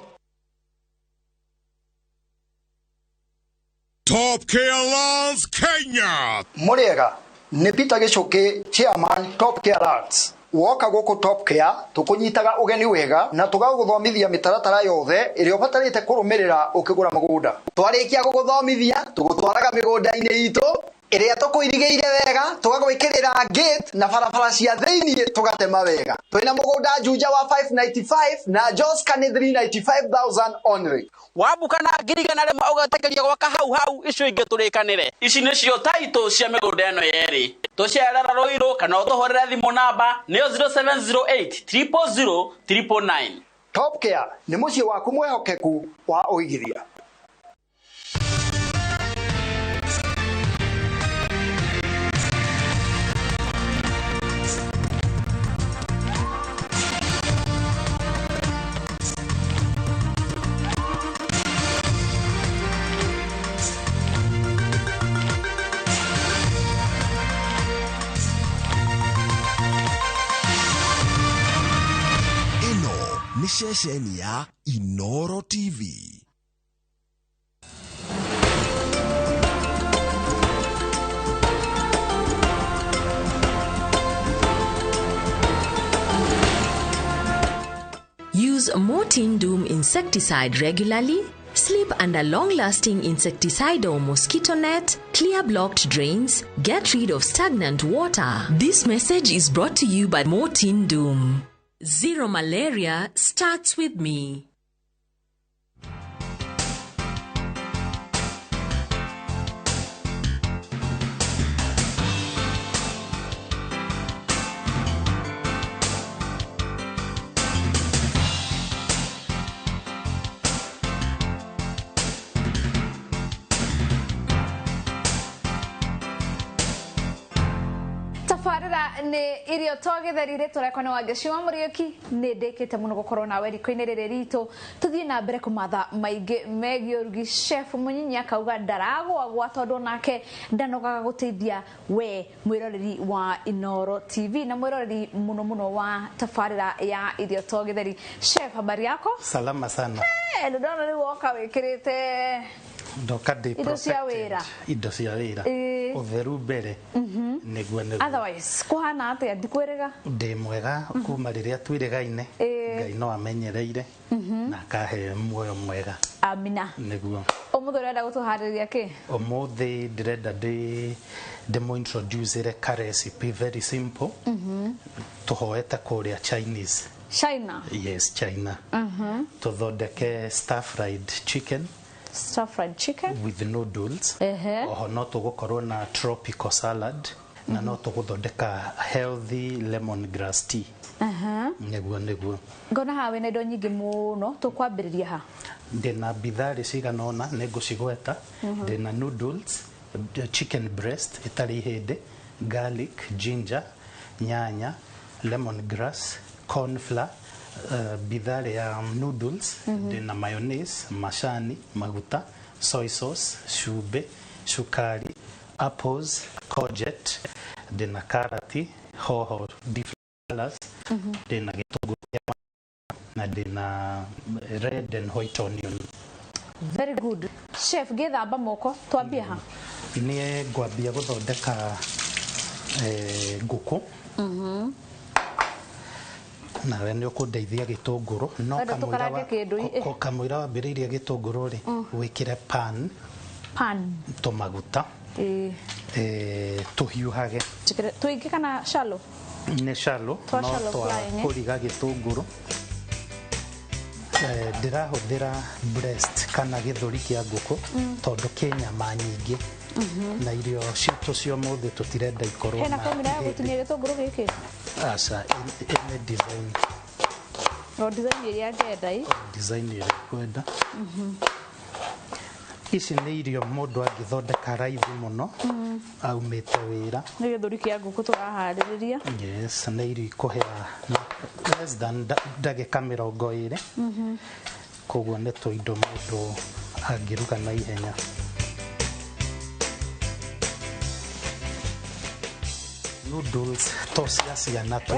Top Care Alliance Kenya. Muriega, ni Peter Gichuki, Chairman Top Care Alliance. Woka goko Top Care tukunyitaga ugeni wega na tugaguthomithia mitaratara yothe iria ubatarite kurumirira ukigura mugunda. Twarikia guguthomithia tugutwaraga migunda-ini itu iria tukuirigeire wega tugagwikirira gate na barabara cia thiini tugatema wega. Twina mugunda Juja wa 595 na Joska ni 395,000 only. Wabuka na ngirigana rema ugatekeria gwaka hau icio ingi turikanire. Ici nicio taito cia migunda eno yeri. Tuciarara Ruiru kana utuhorera thimu namba ni 0708 000 999. Top Care ni mucie waku mwehokeku wa uigithia. Ni shesheni ya Inoro TV. Use Mortin Doom insecticide regularly. Sleep under long-lasting insecticidal mosquito net. Clear blocked drains. Get rid of stagnant water. This message is brought to you by Mortin Doom. Zero malaria starts with me. Ni irio togitherire turekwa ni Wangeci wa Muriuki ni ndikite muno gukorwo nawe riko-ini riri ritu tuthie na mbere kumatha maingi megie urugi. Chef Munyinyi akauga ndaragwagwa tondu nake ndanogaga guteithia we mwiroreri wa Inoro TV na mwiroreri muno muno wa tabarira ya irio togitheri. Chef, habari yako? Salama sana. Ndona ni woka wikirite ndoka de protected indo cia wira utheru mbere niguo otherwise kuhana atia ndikwirega ndi mwega kuma riria twirigaine Ngai no amenyereire na akahe muoyo mwega. Amina. Niguo umuthi urenda gutuhariria ki? Umuthi ndirenda ndimo introduce ka recipe very simple. Tuhoete kuria Chinese. China? Yes, China. Tuthondeke stir fried chicken. Stir fried chicken with noodles. Oho no tugukorwo na tropical salad na no tuguthondeka healthy lemongrass tea. Niguo ngona hawe na indo nyingi muno tukwambiriria ha. Ndina bidhari ciganona nigucigweta. Ndina noodles, chicken breast itari hinde, garlic, ginger, nyanya, lemongrass, corn flour, bidhaa ya noodles, ndina mayonnaise, macani, maguta, soy sauce, cube, sukari, apples, courgette, ndina karati, hoho, flowers, ndina gitunguru na ndina red and white onion. Very good. Chef, githamba moko twambie ha. Ni ngwambia guthondeka nguku. Nawe nĩ ũkũndeithia gĩtũngũrũ no kamũira wambĩrĩirie gĩtũngũrũ rĩ wĩkĩre pan tũmaguta tũhiũhage tũingĩ kana shallow nĩ shallow no twa kũriga gĩtũngũrũ ndĩrahũthĩra breast kana gĩthũri kĩa ngũkũ tondũ kĩ nyama nyingĩ na irio citũ cia mũthĩ tũtirenda ikorwo na hena kamera ya gũtinia gĩtũngũrũ gĩkĩ aca ene design no design iria ngenda design iria kwenda ici nĩ irio mũndũ angĩthondeka raithi mũno aumĩte wĩra nĩ gĩthũri kĩa ngũkũ tũraharĩrĩria yes nĩ irio ikũhĩa less than ndagĩka 20 koguo nĩ tũindo mũndũ angĩruga na ihenya noodles to cia ciana tu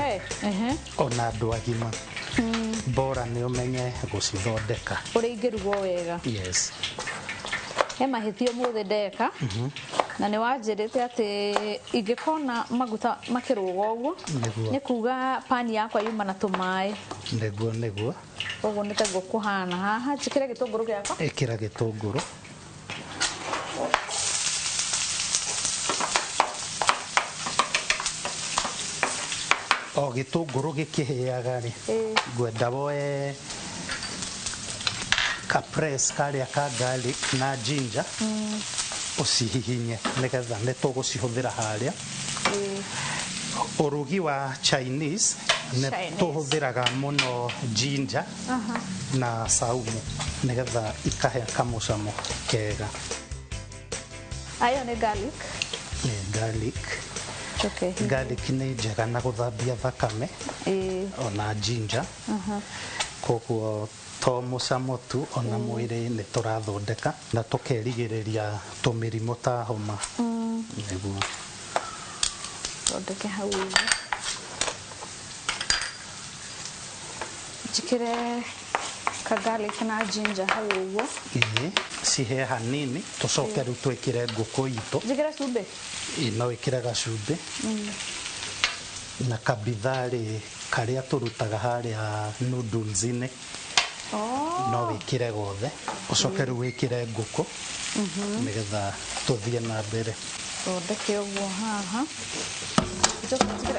ona andũ agima bora nĩ ũmenye gũcithondeka ũrĩa ingĩrugwo wega yes he mahĩtio mũthĩ ndeka na nĩ wanjĩrĩte atĩ ingĩkona maguta makĩrũga ũguo nĩ kuga pani yakwa yuma na tũmaĩ nĩguo ũguo nĩ taguo kũhana haha njĩkĩre gĩtũngũrũ gĩakwa ĩkĩra gĩtũngũrũ o gĩtũngũrũ gĩkĩhĩaga rĩ ngwenda woe ka press karĩa ka garlic na ginger ũcihihinye nĩgetha nĩ tũgũcihũthĩra harĩa ũrugi wa Chinese nĩ tũhũthĩraga mũno ginger na saumu nĩgetha ikahe kamũcamo kega ayo nĩ garlic garlic garlic nĩ njega na gũthambia thakame ona ginger koguo to mũcamo tu ona mwĩrĩ nĩ tũrathondeka na tũkerigĩrĩria tũmĩrimũ ta homa nĩguo thondeke hau ũguo njĩkĩre ka garlic na ginger hau ũguo cihe hanini tũcoke rĩu twĩkĩre ngũkũ itũ njĩkĩre cumbĩ no wĩkĩre gacumbĩ na kabitharĩ karĩa tũrutaga harĩa noodles-inĩ no wĩkĩre gothe ũcoke rĩu wĩkĩre ngũkũ nĩgetha tũthiĩ na mbere thondeke ũguo haha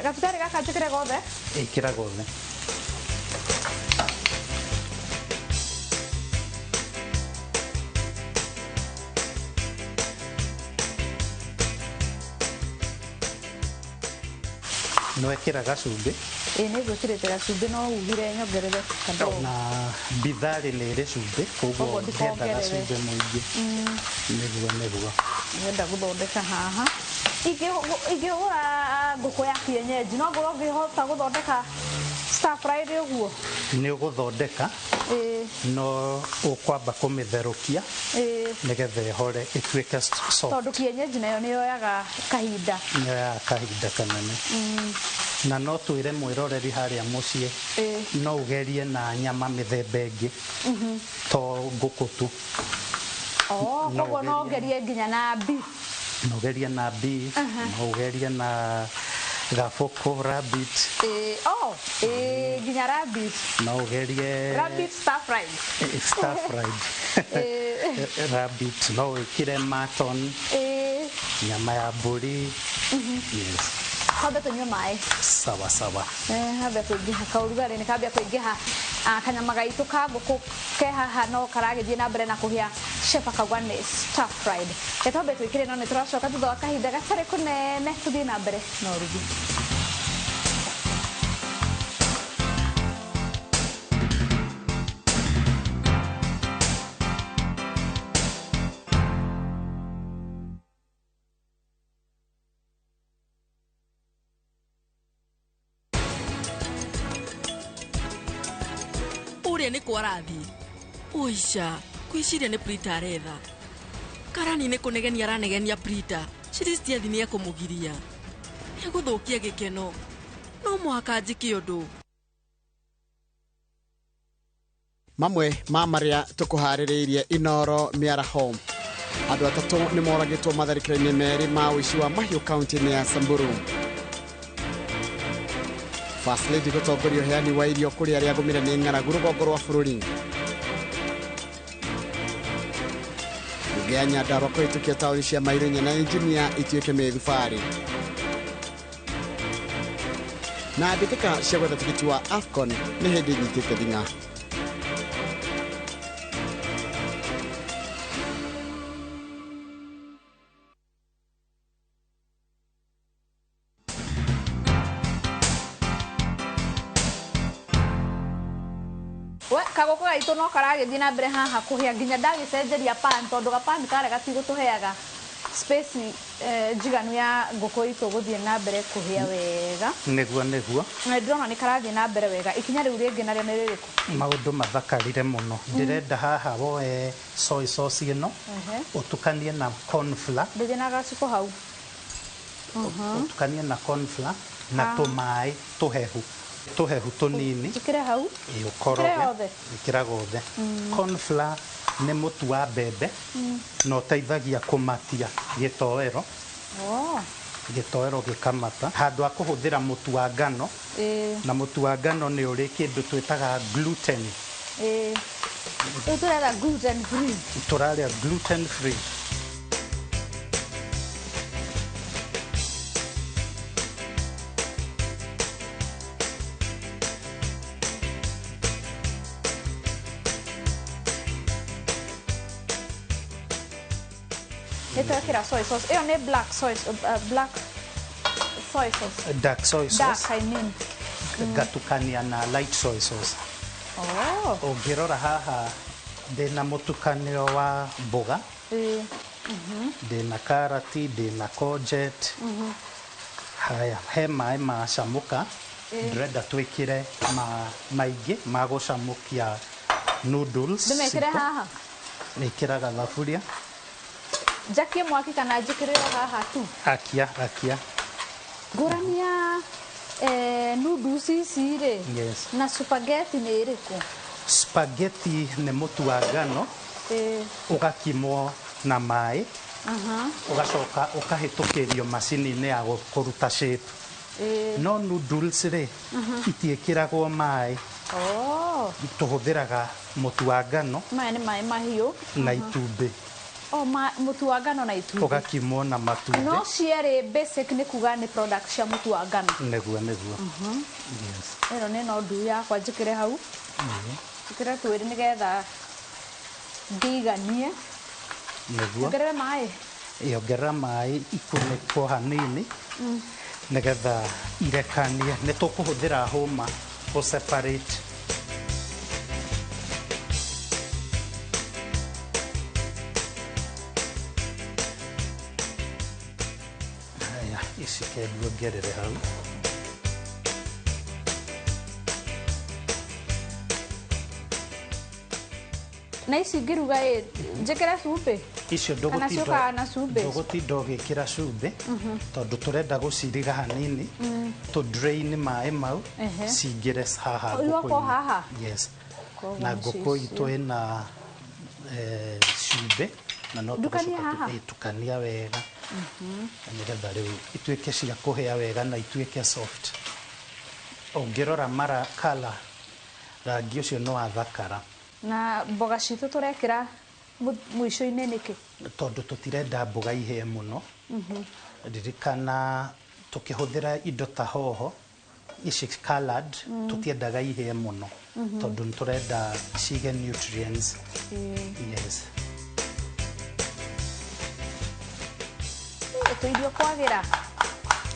kabitharĩ gaka njĩkĩre gothe ĩkĩra gothe no wekĩra gacumbĩ nĩ gwĩkĩrĩte gacumbĩ no ugire nyongerere kadogo na bitharĩ nĩ ĩrĩ cumbĩ koguo ngenda gacumbĩ mũingĩ nĩguo ngenda gũthondeka haha ingĩgũra ngũkũ ya kienyeji no ngorwo ngĩhota gũthondeka stir fried ũguo nĩ ũgũthondeka no ũkwamba kũmĩtherũkia nĩgetha ĩhore ĩtuĩke soft tondũ kienyeji nayo nĩ yoyaga kahinda kanene na no twĩre mwĩroreri harĩa mũciĩ no ũgerie na nyama mĩthemba ĩngĩ to ngũkũ tu koguo no ngerie nginya na beef no ũgerie na beef no ũgerie na gabũkũ rabbit nginya rabbit no ũgerie rabbit stir fried rabbit no wĩkĩre mutton nyama ya mbũri yes Kabe tunywe maĩ sawa habe kũingĩha kaurugarĩ nĩ kambia kũingĩha kanyama gaitũ ka ngũkũ ke haha no karagĩthiĩ na mbere na kũhĩa chef akauga nĩ stir fried etombe twĩkĩre no nĩ tũracoka thutha wa kahinda gatarĩ kũnene tũthiĩ na mbere na ũrugi ngwiciria nä kwarathi oica kwiciria nä Prita aretha karani nä kå negenia aranegenia Prita ciristiathi nä ekå må giria nä egå thå kia gä keno no mwaka njä kä å ndå mamwe ma marĩa tũkũharĩrĩirie Inoro mĩaraho andũ atatũ nĩ moragĩtwo matharĩkĩro-inĩ merĩ ma ũici wa mahiũ kaunti-inĩ ya Samburu. First Lady gũtongoria ũheani wa irio kũrĩ arĩa agũmire nĩ ng'aragu rũgongo rwa bũrũri. Bunge ya Nyandarua kũhĩtũkia taũni cia Mairũ na injinia ituĩke mĩthubarĩ. Na mbĩtĩka cia gwetha tigiti wa AFCON nĩ hĩndĩ nyitĩte thing'a. Kagoko gaitå no karagäthiä na mbere haha kå hä a nginya ndagäcenjeria pan tondå gapan karä gatigå tå heaga space njiganu ya ngũkũ itũ gũthiĩ na mbere kå hä a wega nĩguo na ndĩrona nĩ karathiĩ na mbere wega ikinya rĩu rĩngĩ narĩo nĩ rĩrĩkũ maũndũ mathakarire mũno ndĩrenda haha woe soy sauce ĩno ũtukanie na corn flour ndĩthiĩ na gaciko hau ũtukanie na corn flour na tũmaĩ tũhehu tũnini ĩkĩre hau ũkoroge ĩkĩra gothe corn flour nĩ mũtu wa mbembe na ũteithagia kũmatia gĩtoero gĩtoero gĩkamata handũ ha kũhũthĩra mũtu wa ngano na mũtu wa ngano nĩ ũrĩ kĩndũ twĩtaga gluten tũrarĩa gluten free tũrarĩa gluten free Nĩtwekĩra soy sauce ĩyo nĩ black soy sauce dark soy sauce dark I mean gatukania na light soy sauce ũngĩrora haha ndĩna mũtukanio wa mboga ndĩna karati ndĩna courgette haya he maĩ macamũka ndĩrenda twĩkĩre maingĩ ma gũcamũkia noodles ndĩmekĩre haha nĩkĩraga thaburia njakie mwaki kana njĩkĩrĩre haha tu akia ngũrani ya noodles ici rĩ na spaghetti nĩ ĩrĩkũ spaghetti nĩ mũtu wa ngano ũgakimwo na maĩ ũgacoka ũkahĩtũkĩrio macini-inĩ ya kũruta shape no noodles rĩ itiĩkĩragwo maĩ tũhũthĩraga mũtu wa ngano maya nĩ maĩ mahiũ na itumbĩ mũtu wa ngano na itumbĩ ũgakimwo na matumbĩ no cierĩ basic nĩ kuga nĩ product cia mũtu wa ngano nĩguo ĩno nĩ no ndu yakwa njĩkĩre hau njĩkĩre twĩrĩ nĩgetha ngĩiganie ongerere maĩ ongerera maĩ ikunĩkwo hanini nĩgetha irekanie nĩ tũkũhũthĩra hũma gũ separate isikendwo ngerere hau na ici ngĩruga njĩkĩre cumbĩ icio ndũgũtinda ũgĩkĩra cumbĩ tondũ tũrenda gũciriga hanini tũ drain maĩ mau cingĩre haha ngũkũ yes na ngũkũ itũ ĩna cumbĩ na no tũtukania wega nĩgetha rĩu ituĩke cia kũhĩa wega na ituĩke soft ũngĩrora mara kala rangi ũcio nĩ wa thakara na mboga citũ tũrekĩra mũico-inĩ nĩkĩ tondũ tũtirenda mboga ihĩe mũno ririkana tũkĩhũthĩra indo ta hoho ici salad tũtiendaga ihĩe mũno tondũ nĩ tũrenda cige nutrients yes tũirio kwagĩra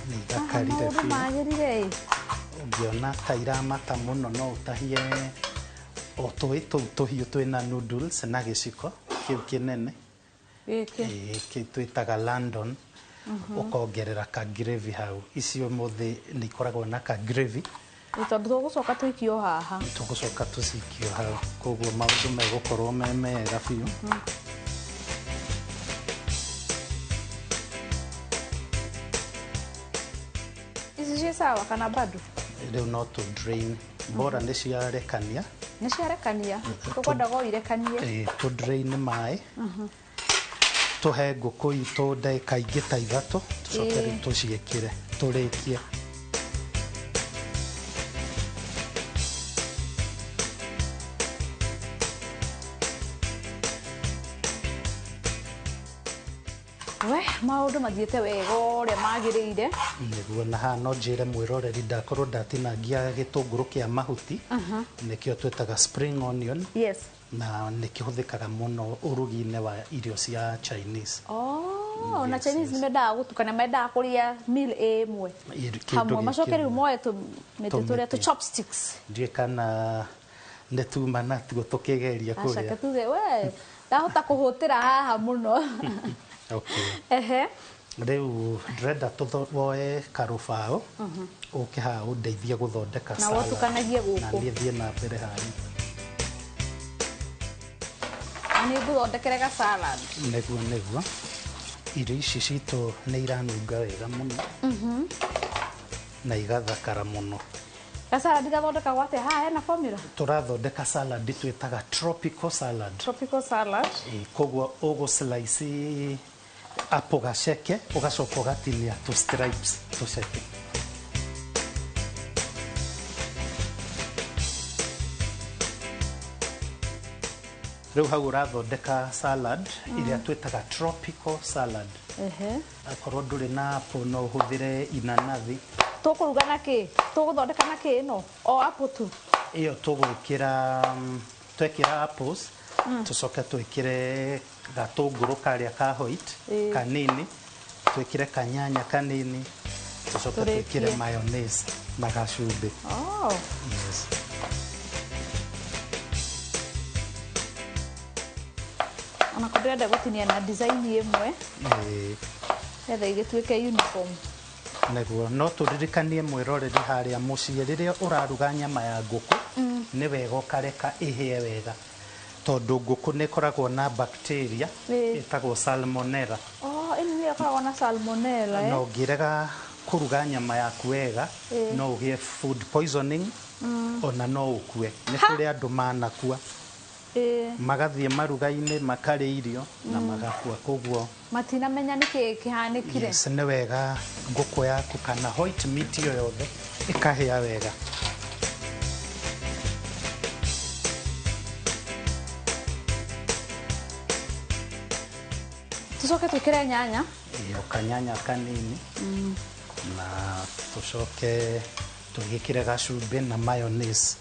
nĩ ithakarire biũ magĩrire ũngĩona ta iramata mũno no ũtahie o tũĩ tũu tũhiũ twĩna noodles na gĩciko kĩu kĩnene kĩu twĩtaga London ũkongerera ka gravy hau icio mũthĩ nĩ ikoragwo na ka gravy Tondu tugucoka twikio haha. Tugucoka tucikio hau. Koguo maundu megukorwo me mega biũ. Ici cie sawa kana bado? Rĩu no tu drain. Bora nĩ ciarekania. Nĩ ciarekania. Tũkwendaga o irekanie. Tu drain maĩ. Tũhe ngũkũ itũ ndagĩka ingĩ ta 3 tũcoke rĩu tũciĩkĩre tũrĩkie. We maundu mathiĩte wega ũrĩa magĩrĩire. Nĩguo na haha no njĩre mwĩroreri ndakorwo ndatinangia gĩtũngũrũ kĩa mahuti nĩkĩo twĩtaga spring onion. Yes. Na nĩkĩhũthĩkaga mũno ũrugi-inĩ wa irio cia Chinese. Oh, na Chinese nĩmendaga gũtukania, mendaga kũrĩa meal ĩmwe hamwe macoke rĩu moe tũmĩtĩ tũrĩa tũ chopsticks. Ndiĩ kana nĩ tuma natuo tũkĩgeria kũrĩa. Acake tuge we ndahota kũhũtĩra haha mũno. Okay. Rĩu ndĩrenda tũwoe karũbaũ ũke haha ũndeithie gũthondeka salad. Na ũtukanagie gũkũ. Na niĩ thiĩ na mbere haha. Nĩ ngũthondekere ga salad. Nĩguo. Irio ici citũ nĩ iranunga wega mũno. Na igathakara mũno. Ga salad gathondeka gwate haha hena formula? Tũrathondeka salad twĩtaga tropical salad. Tropical salad. Koguo ũgũ-slice apple gaceke ũgacoka ũgatinia tũ stripes tũceke. Rĩu hau ũrathondeka salad iria twĩtaga tropical salad. Akorwo ndũrĩ na apple no ũhũthĩre inanathi. Tũkũruga na kĩ? Tũgũthondeka na kĩ ĩno? O apple tu? Iyo tũgwĩkĩra twekĩra apples tũcoke twĩkĩre gatũngũrũ karĩa ka white kanini, twĩkĩre kanyanya kanini, tũcoke twĩkĩre mayonnaise na gacumbĩ. Yes. Ona kũndĩrenda gũtinia na design ĩmwe etha igĩtuĩke uniform. Nĩguo no tũririkanie mwĩroreri harĩa mũciĩ rĩrĩa ũraruga nyama ya ngũkũ nĩ wega ũkareka ĩhĩe wega tondũ ngũkũ nĩ ĩkoragwo na bacteria ĩtagwo salmonella. Ĩno nĩ ĩkoragwo na salmonella. Na ũngĩrega kũruga nyama yaku wega no ũgĩe food poisoning ona no ũkue. Nĩ kũrĩ andũ manakua magathiĩ maruga-inĩ makarĩa irio na magakua, koguo matinamenya nĩkĩ kĩhanĩkire. Yes, nĩ wega ngũkũ yaku kana white meat yo yothe ĩkahĩa wega. Tucoke twĩkĩre nyanya. Kanyanya kanini na tucoke tũgĩkĩre gacumbĩ na mayonnaise.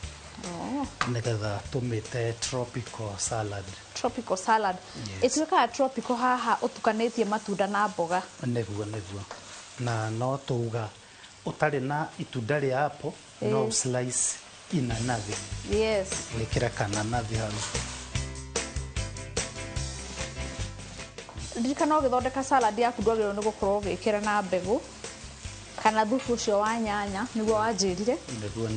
Nĩgetha tũmĩte tropical salad. Tropical salad. Ĩtuĩkaga tropical haha ũtukanĩtie matunda na mboga. Nĩguo. Na no tuga ũtarĩ na itunda rĩa apple no slice inanathi. Yes. Wĩkĩre kananathi hau. Ririkana ũgĩthondeka salad yaku ndwagĩrĩirwo nĩ gũkorwo ũgĩkĩra na mbegũ kana thubu ũcio wa nyanya nĩguo wanjĩrire. Nĩguo.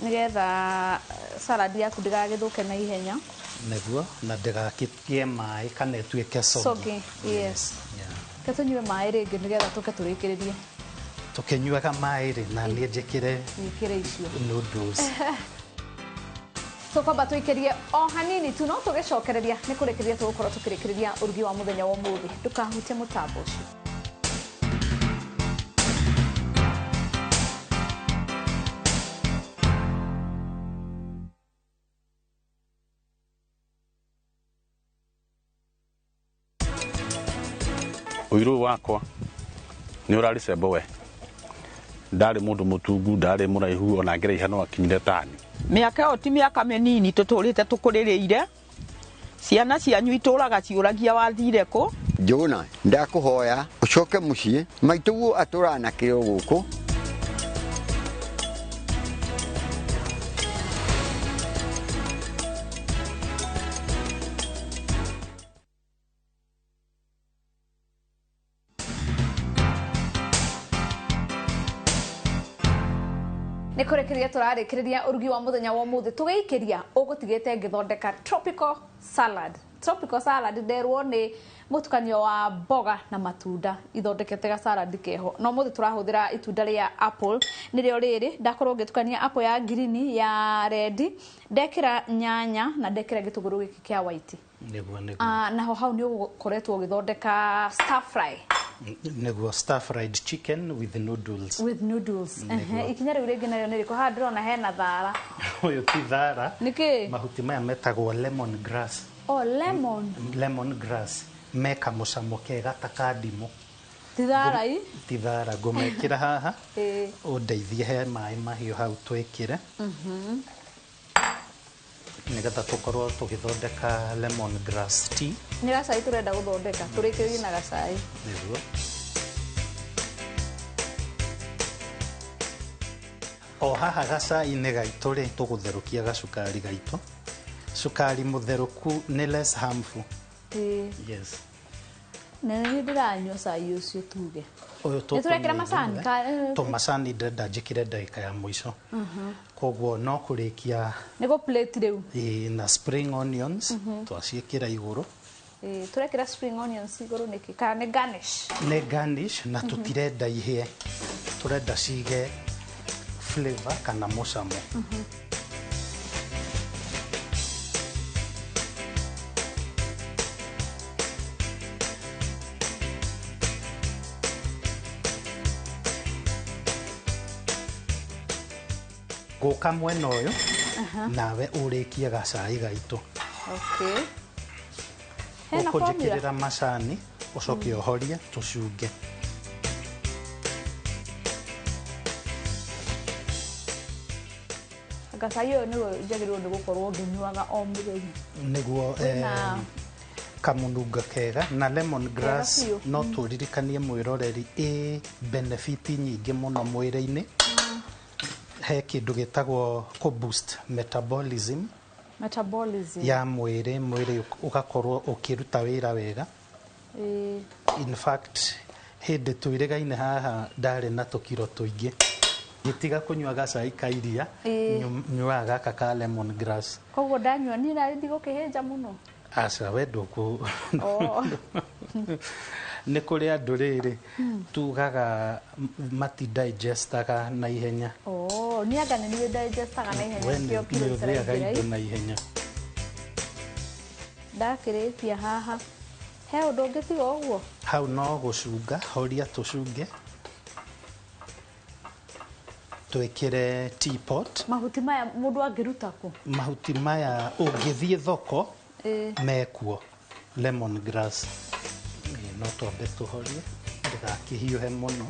Nĩgetha salad yaku ndĩgagĩthũke na ihenya. Nĩguo na ndĩgakĩtie maĩ kana ĩtuĩke soggy. Yes. Ke tũnyue maĩ rĩngĩ nĩgetha tũke tũrĩkĩrĩrie. Tũkĩnyuaga maĩ rĩ na niĩ njĩkĩre icio noodles. Tũkwamba twĩkĩrie o hanini tu no tũgĩcokereria nĩ kũrĩkĩrĩria tũgũkorwo tũkĩrĩkĩrĩria ũrugi wa mũthenya wa ũmũthĩ. Ndũkahutie mũtambo ũcio. Ũiru wakwa nĩ ũrarĩ cembo we ndarĩ mũndũ mũtungu ndarĩ mũraihu ona ngĩraiha no akinyire tani. Mĩaka ĩyo ti mĩaka mĩnini tũtũrĩte tũkũrĩrĩire ciana cianyu itũraga ciũragia wathire kũ. Jona ndakũhoya ũcoke mũciĩ maitũguo atũraga na kĩrĩo gũkũ. nä kå rekeria tå rarä kä rä ria å rugi wa må thenya wa må thä tå gä ikä ria å gå tigä te ngä thondeka tropical salad nderwo nä må tukanio wa mboga na matunda ithondekete ga salad keho no må thä tå rahå thä ra itunda rä a apple nä rä o rä rä ndakorwo ngä tukania apple ya green ya red ndekä ra nyanya na ndekä ra gä tå ngå rå gä kä kä a white naho hau nä å koretwo å gä thondeka stir fry Neguo stir fried chicken with noodles. Ikinya rĩu rĩngĩ narĩo nĩ rĩkũ haha ndĩrona hena thara. Ũyũ ti thara. Nĩkĩ? Mahuti maya metagwo lemon grass. Lemon grass. Meka mũcamo kega ta ka ndimũ. Ti thara i? Ti thara. Ngũmekĩra haha. Ũndeithie he maĩ mahiũ hau twĩkĩre. Nĩgetha tũkorwo tũgĩthondeka lemon grass tea. Nĩ gacai tũrenda gũthondeka tũrĩkĩrĩrie na gacai. Nĩguo. O haha gacai-inĩ gaitũ rĩ tũgũtherũkia gacukari gaitũ. Cukari mũtherũku nĩ less harmful. Yes. Nĩ ndĩranyua cai ũcio tuge. Nĩ tũrekĩra macani? Tũmacani ndĩrenda njĩkĩre ndagĩka ya mũico. Koguo no kũrĩkia nĩ gũ plate rĩu na spring onions twaciĩkĩra igũrũ. Tũrekĩra spring onions igũrũ nĩkĩ kana nĩ garnish? Nĩ garnish na tũtirenda ihĩe. Tũrenda cige flavor kana mũcamo. Gũka mwena ũyũ nawe ũrĩkie gacai gaitũ. Ũkũnjĩkĩrĩra macani ũcoke ũhorie tũcunge. Gacai ũyũ nĩguo njagĩrĩirwo nĩ gũkorwo ngĩnyuaga o mũthenya. Nĩguo kamũnunga kega na lemon grass no tũririkanie mwĩroreri benefit nyingĩ mũno mwĩrĩ-inĩ. He kĩndũ gĩtagwo boost metabolism ya mwĩrĩ ũgakorwo ũkĩruta wĩra wega. In fact hĩndĩ twĩrĩgaine haha ndarĩ na tũkiro tũingĩ gĩtiga kũnyua gacai ka iria nyuaga gaka ka lemon grass. Koguo ndanyua niĩ narĩ ndigũkĩhĩnja mũno. Aca we ndũkũ nĩ kũrĩ andũ rĩrĩ tugaga mati-digestaga na ihenya. Niĩ anga nĩ digestaga na ihenya kĩo kiro ũrĩaga indo na ihenya. Ndakĩrĩkia haha he ũndũ ũngĩ tiga ũguo? Hau no gũcunga horia tũcunge twĩkĩre teapot. Mahuti maya mũndũ angĩruta kũ? Mahuti maya ũngĩthiĩ thoko mekuo lemon grass. No twambe tũhorie ndĩgakĩhiũhe mũno.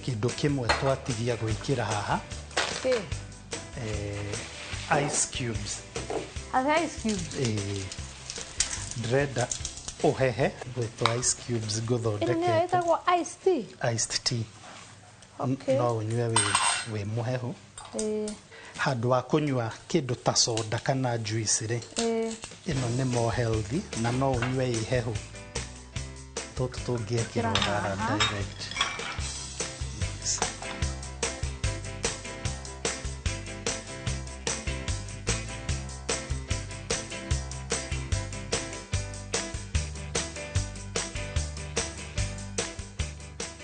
Kĩndũ kĩmwe twatigia gwĩkĩra haha ice cubes. Ice cubes? Ndĩrenda ũhehe gwĩtwo ice cubes ngũthondekete. Ĩno nĩyo ĩtagwo iced tea? Iced tea. No ũnyue wĩ mũhehu. Handũ wa kũnyua kĩndũ ta soda kana juice rĩ ĩno nĩ more healthy na no ũnyue ĩ hehu. Tũtũ tũngĩekĩrwo haha direct.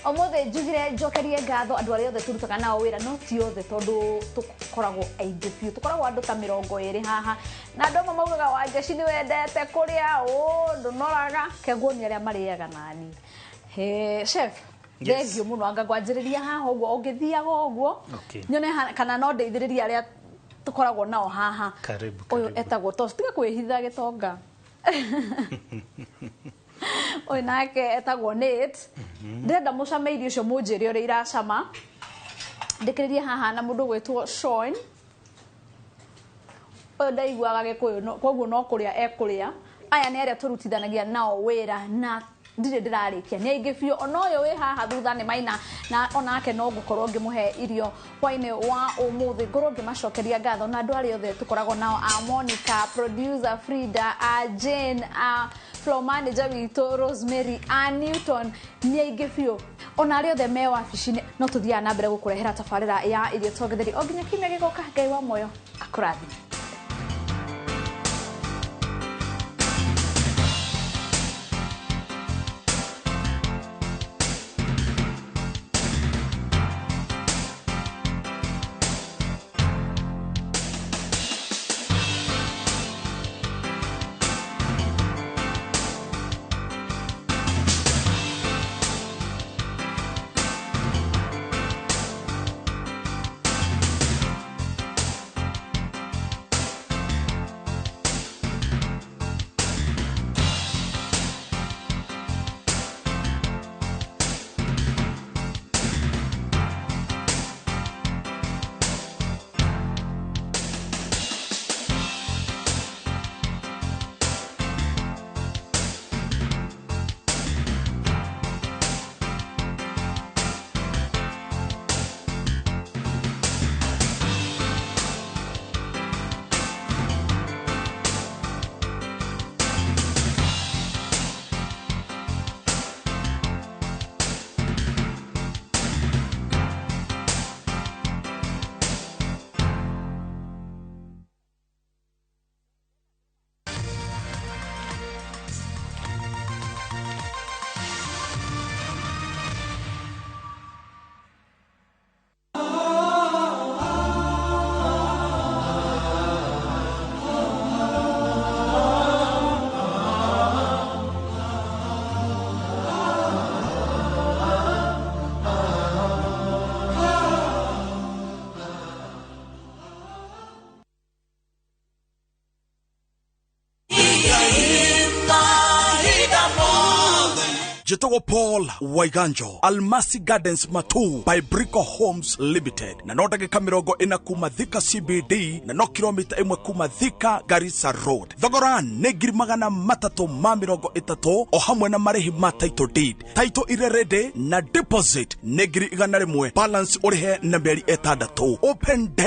Omothe njugire njokerie ngatho andũ arĩa othe tũrutaga nao wĩra no ti othe tondũ tũkoragwo aingĩ biũ tũkoragwo andũ ta 20 haha na andũ amwe maugaga Wanjeci nĩ wendete kũrĩa ndũnoraga keguo nĩ arĩa marĩaga nani. Chef thengiũ mũno anga ngwanjĩrĩria haha ũguo ũngĩthiaga ũguo nyone kana no ndeithĩrĩria arĩa tũkoragwo nao haha. Ũyũ etagwo tos tiga kwĩhitha gĩtonga. Oĩ nake etagwo Nate. Ndĩrenda mũcame irio icio mũnjĩre ũrĩa iracama. Ndĩkĩrĩrie haha na mũndũ gwĩtwo Sean. Ũyũ ndaiguaga Gĩkũyũ koguo no kũrĩa ekũrĩa. Aya nĩ arĩa tũrutithanagia nao wĩra na ndire ndirarikia ni aingi biu onoyo we haha thutha ni Maina na onake no ngukorwo ngimuhe irio hwaini wa umuthi ngorwo ngimacokeria ngatho na andu ari othe tukoragwo nao Monica, producer Frida, Jane, floor manager witũ Rosemary, Newton ni aingi biu ona ari othe me wabici-ini no tuthia na mbere gukurehera tabarĩra ya irio togetheri o nginya kiumia gĩgoka. Ngai wa moyo akũrathime. Jetogo Paul Waiganjo, Almasi Gardens Matu by Brico Homes Limited. Na nodage kamirogo ina kuma Thika CBD na no kilomita imwe kuma Thika Garissa Road. Thogoran negiri magana matatu ma mirogo itato o hamwe na marehi ma title deed. Title irerede na deposit negiri igana rimwe. Balance orihe na meri etandatu. Open day